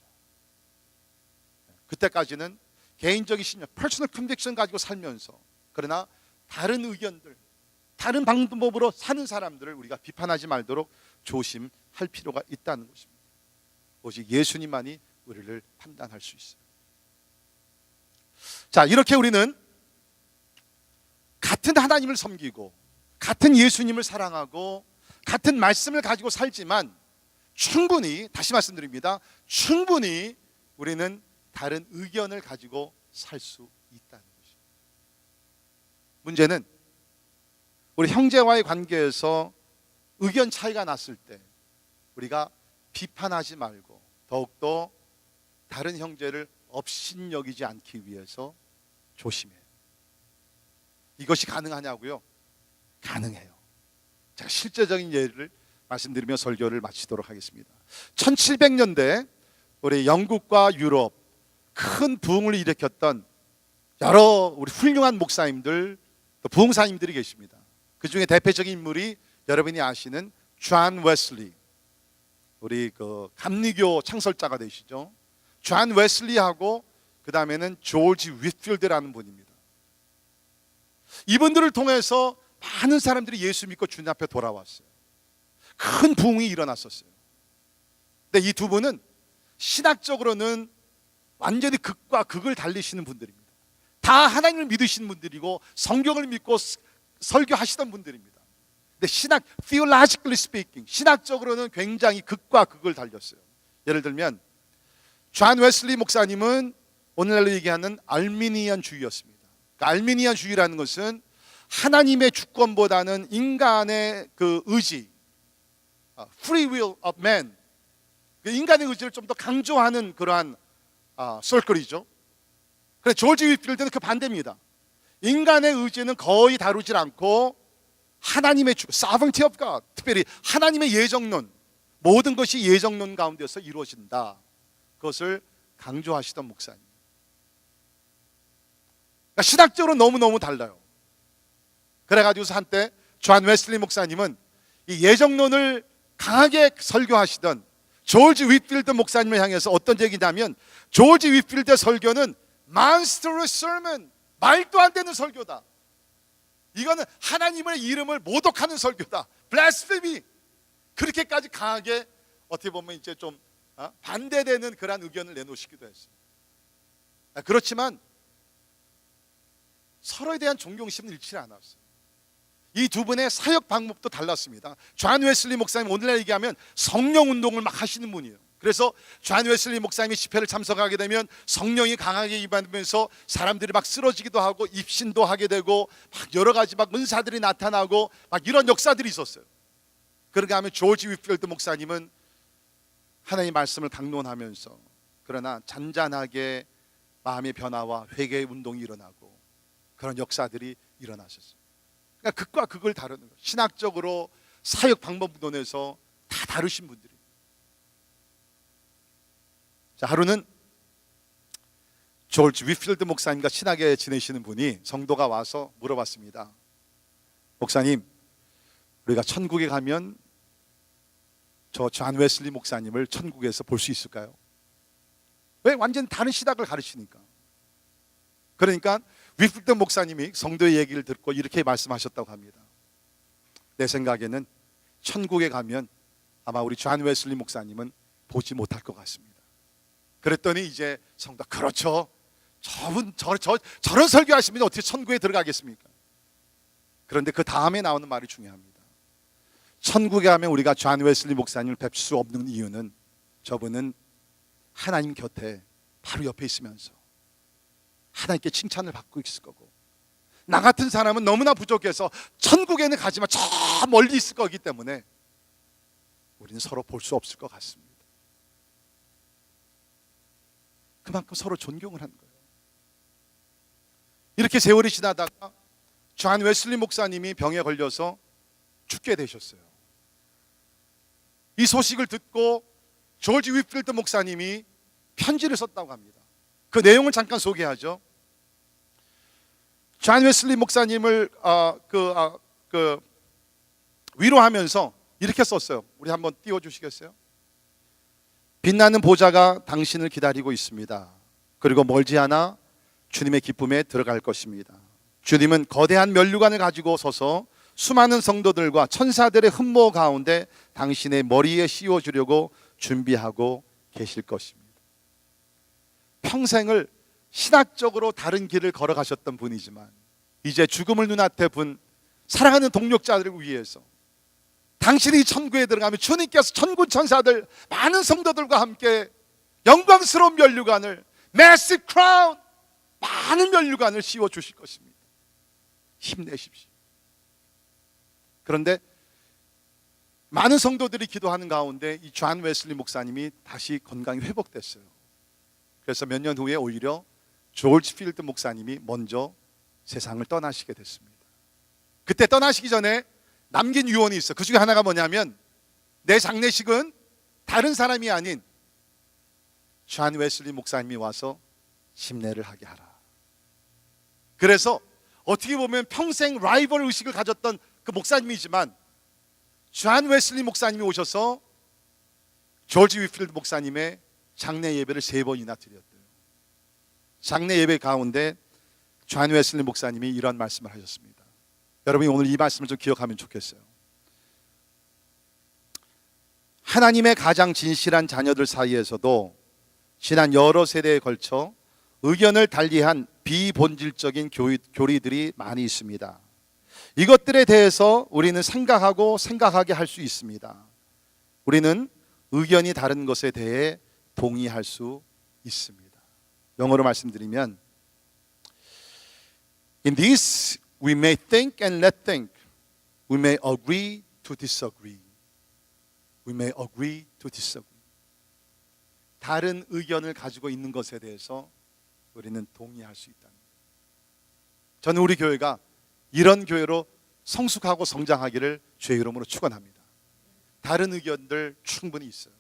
그때까지는 개인적인 신념, 퍼스널 컨빅션 가지고 살면서, 그러나 다른 의견들, 다른 방법으로 사는 사람들을 우리가 비판하지 말도록 조심할 필요가 있다는 것입니다. 오직 예수님만이 우리를 판단할 수 있어요. 자, 이렇게 우리는 같은 하나님을 섬기고 같은 예수님을 사랑하고 같은 말씀을 가지고 살지만 충분히, 다시 말씀드립니다, 충분히 우리는 다른 의견을 가지고 살 수 있다는 것입니다. 문제는 우리 형제와의 관계에서 의견 차이가 났을 때 우리가 비판하지 말고 더욱더 다른 형제를 업신여기지 않기 위해서 조심해요. 이것이 가능하냐고요? 가능해요. 제가 실제적인 예를 말씀드리며 설교를 마치도록 하겠습니다. 1700년대 우리 영국과 유럽 큰 부흥을 일으켰던 여러 우리 훌륭한 목사님들, 또 부흥사님들이 계십니다. 그 중에 대표적인 인물이 여러분이 아시는 존 웨슬리, 우리 그 감리교 창설자가 되시죠. 존 웨슬리하고 그 다음에는 조지 윗필드라는 분입니다. 이분들을 통해서 많은 사람들이 예수 믿고 주님 앞에 돌아왔어요. 큰 부흥이 일어났었어요. 근데 이 두 분은 신학적으로는 완전히 극과 극을 달리시는 분들입니다. 다 하나님을 믿으시는 분들이고 성경을 믿고 설교하시던 분들입니다. 근데 theologically speaking, 신학적으로는 굉장히 극과 극을 달렸어요. 예를 들면 존 웨슬리 목사님은 오늘날로 얘기하는 알미니안주의였습니다. 그러니까 알미니안주의라는 것은 하나님의 주권보다는 인간의 그 의지, free will of man, 그 인간의 의지를 좀 더 강조하는 그러한 설클이죠. 그래 조지 윗필드는 그 반대입니다. 인간의 의지는 거의 다루질 않고 하나님의 sovereignty of God, 특별히 하나님의 예정론, 모든 것이 예정론 가운데서 이루어진다, 그것을 강조하시던 목사님. 그러니까 신학적으로 너무너무 달라요. 그래가지고서 한때 존 웨슬리 목사님은 이 예정론을 강하게 설교하시던 조지 윗필드 목사님을 향해서 어떤 얘기냐면, 조지 윗필드의 설교는 monstrous sermon, 말도 안 되는 설교다. 이거는 하나님의 이름을 모독하는 설교다. blasphemy. 그렇게까지 강하게 어떻게 보면 이제 좀 반대되는 그런 의견을 내놓으시기도 했어요. 그렇지만 서로에 대한 존경심은 잃지 않았어요. 이 두 분의 사역 방법도 달랐습니다. 존 웨슬리 목사님, 오늘날 얘기하면 성령 운동을 막 하시는 분이에요. 그래서 존 웨슬리 목사님이 집회를 참석하게 되면 성령이 강하게 임하면서 사람들이 막 쓰러지기도 하고 입신도 하게 되고 막 여러 가지 막 은사들이 나타나고 막 이런 역사들이 있었어요. 그러가 하면 조지 윗필드 목사님은 하나님의 말씀을 강론하면서, 그러나 잔잔하게 마음의 변화와 회개의 운동이 일어나고 그런 역사들이 일어나셨어요. 그러니까 극과 극을 다루는 거예요. 신학적으로 사역 방법론에서 다 다루신 분들이. 자, 하루는 조지 윗필드 목사님과 친하게 지내시는 분이, 성도가 와서 물어봤습니다. 목사님, 우리가 천국에 가면 저 존 웨슬리 목사님을 천국에서 볼 수 있을까요? 왜? 완전 다른 신학을 가르치니까. 그러니까 윗필드 목사님이 성도의 얘기를 듣고 이렇게 말씀하셨다고 합니다. 내 생각에는 천국에 가면 아마 우리 존 웨슬리 목사님은 보지 못할 것 같습니다. 그랬더니 이제 성도, 그렇죠, 저런 설교하시면 어떻게 천국에 들어가겠습니까? 그런데 그 다음에 나오는 말이 중요합니다. 천국에 가면 우리가 존 웨슬리 목사님을 뵐 수 없는 이유는 저분은 하나님 곁에 바로 옆에 있으면서 하나님께 칭찬을 받고 있을 거고, 나 같은 사람은 너무나 부족해서 천국에는 가지만 저 멀리 있을 거기 때문에 우리는 서로 볼 수 없을 것 같습니다. 그만큼 서로 존경을 한 거예요. 이렇게 세월이 지나다가 존 웨슬리 목사님이 병에 걸려서 죽게 되셨어요. 이 소식을 듣고 조지 위필드 목사님이 편지를 썼다고 합니다. 그 내용을 잠깐 소개하죠. 존 웨슬리 목사님을 위로하면서 이렇게 썼어요. 우리 한번 띄워주시겠어요? 빛나는 보좌가 당신을 기다리고 있습니다. 그리고 멀지 않아 주님의 기쁨에 들어갈 것입니다. 주님은 거대한 면류관을 가지고 서서 수많은 성도들과 천사들의 흠모 가운데 당신의 머리에 씌워주려고 준비하고 계실 것입니다. 평생을 신학적으로 다른 길을 걸어가셨던 분이지만 이제 죽음을 눈앞에 본 사랑하는 동력자들을 위해서 당신이 천국에 들어가면 주님께서 천군 천사들 많은 성도들과 함께 영광스러운 면류관을, 매시브 크라운, 많은 면류관을 씌워 주실 것입니다. 힘내십시오. 그런데 많은 성도들이 기도하는 가운데 이 존 웨슬리 목사님이 다시 건강이 회복됐어요. 그래서 몇 년 후에 오히려 조지 필드 목사님이 먼저 세상을 떠나시게 됐습니다. 그때 떠나시기 전에 남긴 유언이 있어. 그 중에 하나가 뭐냐면, 내 장례식은 다른 사람이 아닌 존 웨슬리 목사님이 와서 심례를 하게 하라. 그래서 어떻게 보면 평생 라이벌 의식을 가졌던 그 목사님이지만 존 웨슬리 목사님이 오셔서 조지 위필드 목사님의 장례 예배를 3번이나 드렸대요. 장례 예배 가운데 존 웨슬리 목사님이 이런 말씀을 하셨습니다. 여러분이 오늘 이 말씀을 좀 기억하면 좋겠어요. 하나님의 가장 진실한 자녀들 사이에서도 지난 여러 세대에 걸쳐 의견을 달리한 비본질적인 교리들이 많이 있습니다. 이것들에 대해서 우리는 생각하게 할 수 있습니다. 우리는 의견이 다른 것에 대해 동의할 수 있습니다. 영어로 말씀드리면, In this we may think and let think. We may agree to disagree. We may agree to disagree. 다른 의견을 가지고 있는 것에 대해서 우리는 동의할 수 있다. 저는 우리 교회가 이런 교회로 성숙하고 성장하기를 주의 이름으로 축원합니다. 다른 의견들 충분히 있어요.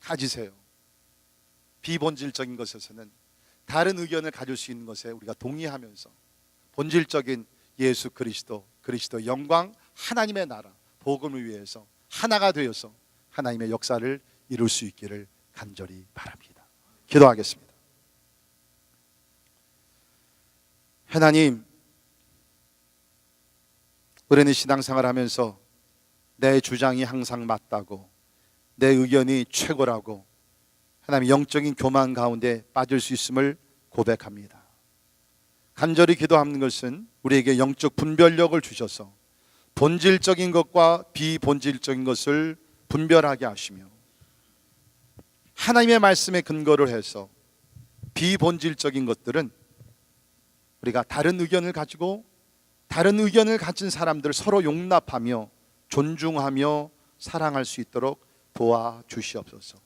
가지세요. 비본질적인 것에서는 다른 의견을 가질 수 있는 것에 우리가 동의하면서 본질적인 예수 그리스도 영광, 하나님의 나라, 복음을 위해서 하나가 되어서 하나님의 역사를 이룰 수 있기를 간절히 바랍니다. 기도하겠습니다. 하나님, 우리는 신앙생활하면서 내 주장이 항상 맞다고, 내 의견이 최고라고 하나님 영적인 교만 가운데 빠질 수 있음을 고백합니다. 간절히 기도하는 것은 우리에게 영적 분별력을 주셔서 본질적인 것과 비본질적인 것을 분별하게 하시며 하나님의 말씀에 근거를 해서 비본질적인 것들은 우리가 다른 의견을 가지고 다른 의견을 가진 사람들을 서로 용납하며 존중하며 사랑할 수 있도록 도와주시옵소서.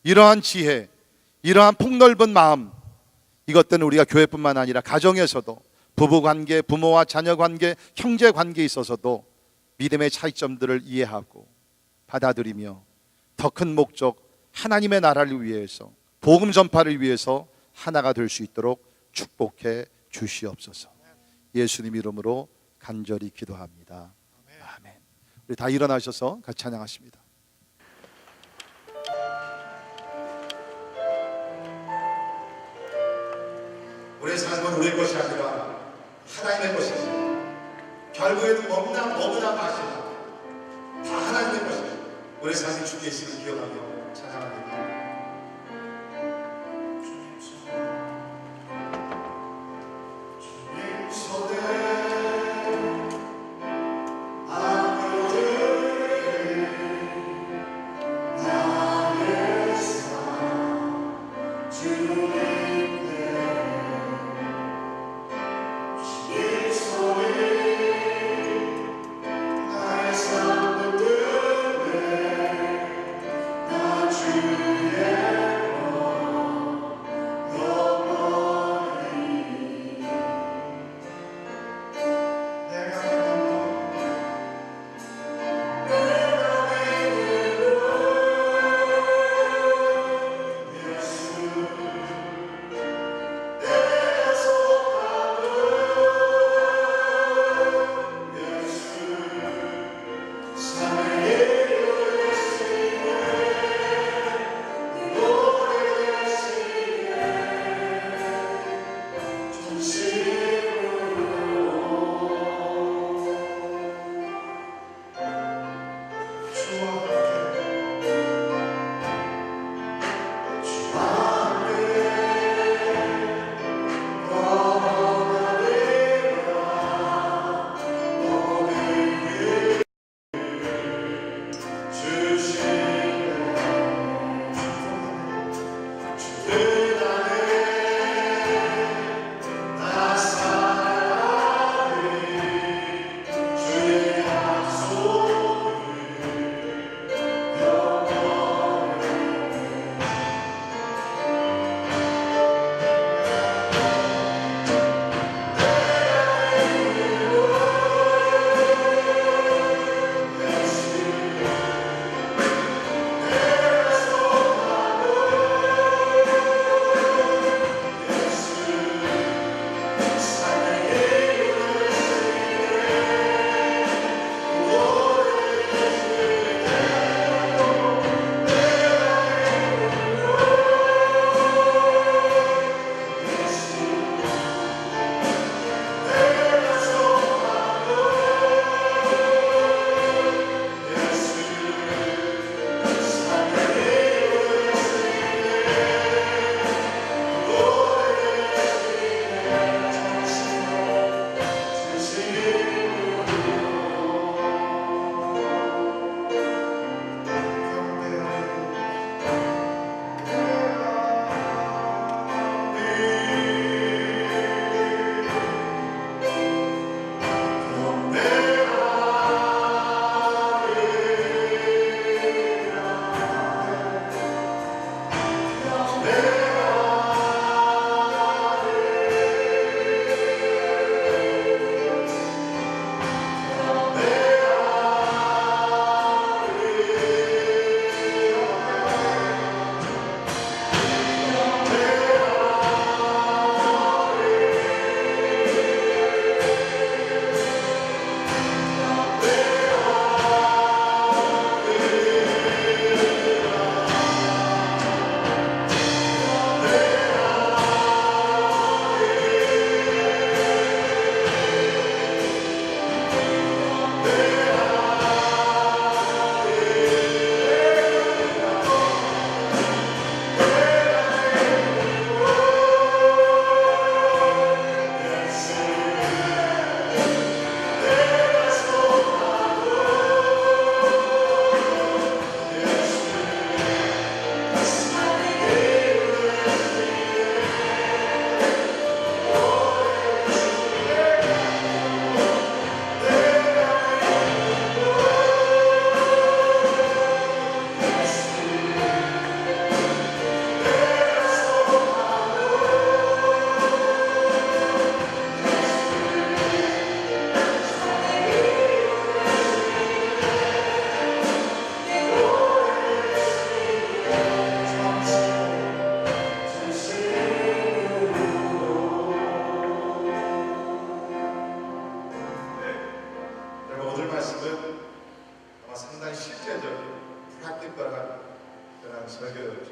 이러한 지혜, 이러한 폭넓은 마음, 이것들은 우리가 교회뿐만 아니라 가정에서도 부부관계, 부모와 자녀관계, 형제관계에 있어서도 믿음의 차이점들을 이해하고 받아들이며 더 큰 목적, 하나님의 나라를 위해서, 복음 전파를 위해서 하나가 될 수 있도록 축복해 주시옵소서. 예수님 이름으로 간절히 기도합니다. 아멘. 우리 다 일어나셔서 같이 찬양하십니다. 우리의 삶은 우리의 것이 아니라 하나님의 것이지, 결국에는 너무나 마시나 다 하나님의 것이지. 우리의 삶이 주께 있음을 기억하며 찬양합니다. 상당히 실제적인 프랙티컬한 그런 설교였죠.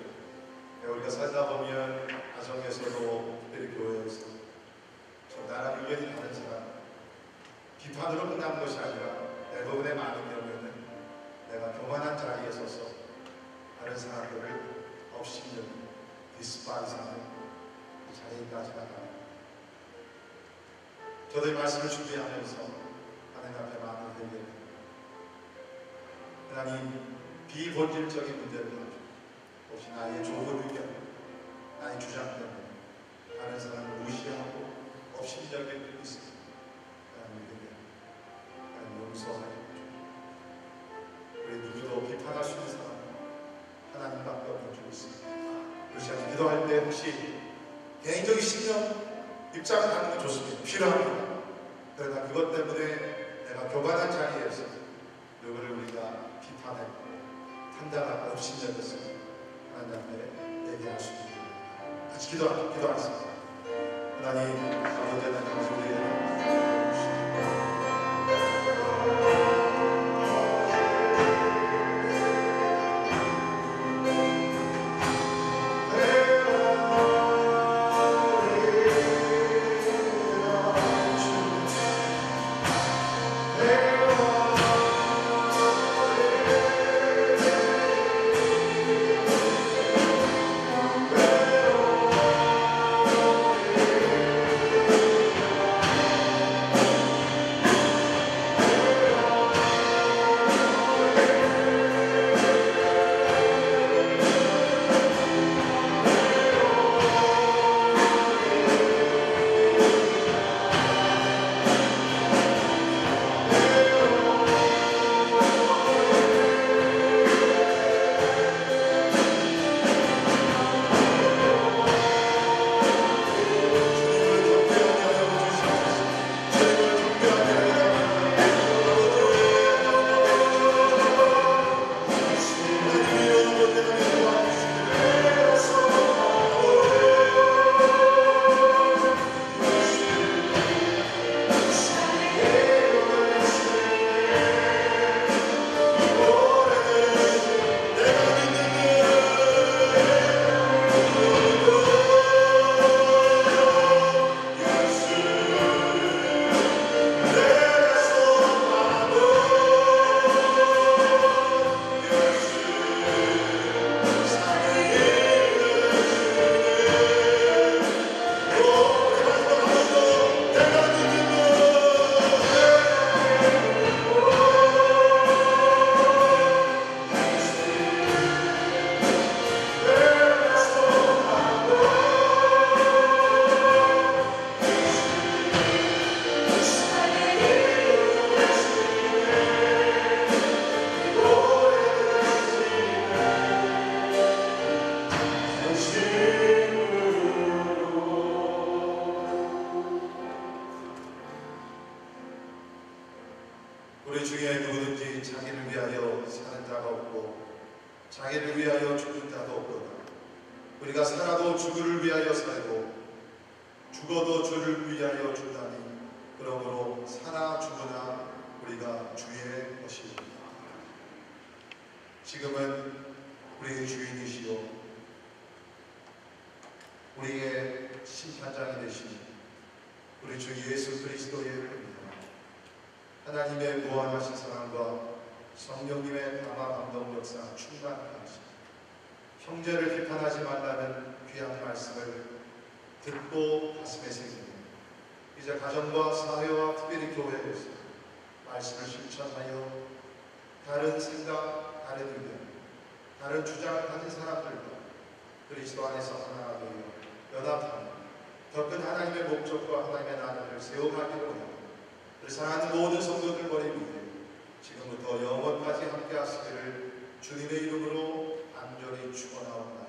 우리가 살다 보면 가정에서도 특별히 교회에서 나랑 의견이 다른 사람, 비판으로 끝나는 것이 아니라 대부분의 많은 경우에는 내가 교만한 자리에 서서 다른 사람들을 업신여기는 디스파이스하는 자리까지 나가는. 저도 이 말씀을 준비하면서 하나님 앞에 많은 회개를, 하나님 비본질적인 문제를 가지고 혹시 나의 좋은 의견, 나의 주장 때문에 다른 사람을 무시하고 업신여기는 있습니다. 하나님 용서하여 우리 누구도 비판할 수 있는 사람 하나님밖에 없는 줄 믿습니다. 그 시간 기도할 때 혹시 개인적인 신념 입장을 하는 건 좋습니다. 필요합니다. 그러나 그것 때문에 내가 교만한 자리에서 누구를 우리가 비판했고 판단하고 업신여겼을 하나님 앞에 얘기할 수 있습니다. 같이 기도하겠습니다. 하나님 아버지 하나님 감사드립니다. 우리 중에 누구든지 자기를 위하여 사는 자가 없고 자기를 위하여 죽는 자도 없도다. 우리가 살아도 주를 위하여 살고 죽어도 주를 위하여 죽다니 그러므로 살아 죽으나 우리가 주의 것이옵니다. 지금은 우리의 주인이시오 우리의 심판장이 되신 우리 주 예수 그리스도의 은혜와 하나님의 무한하신 사랑과 성령님의 감화 감동 역사 충만하신 형제를 비판하지 말라는 귀한 말씀을 듣고 가슴에 새기며 이제 가정과 사회와 특별히 교회에서 말씀을 실천하여 다른 생각, 다른 의견, 다른 주장을 가진 사람들과 그리스도 안에서 하나가 되어 연합하며 더 큰 하나님의 목적과 하나님의 나라를 세워가기를 원합니다. 사랑하는 모든 성도들 머리 위에 지금부터 영원까지 함께 하시기를 주님의 이름으로 간절히 축원하옵나이다.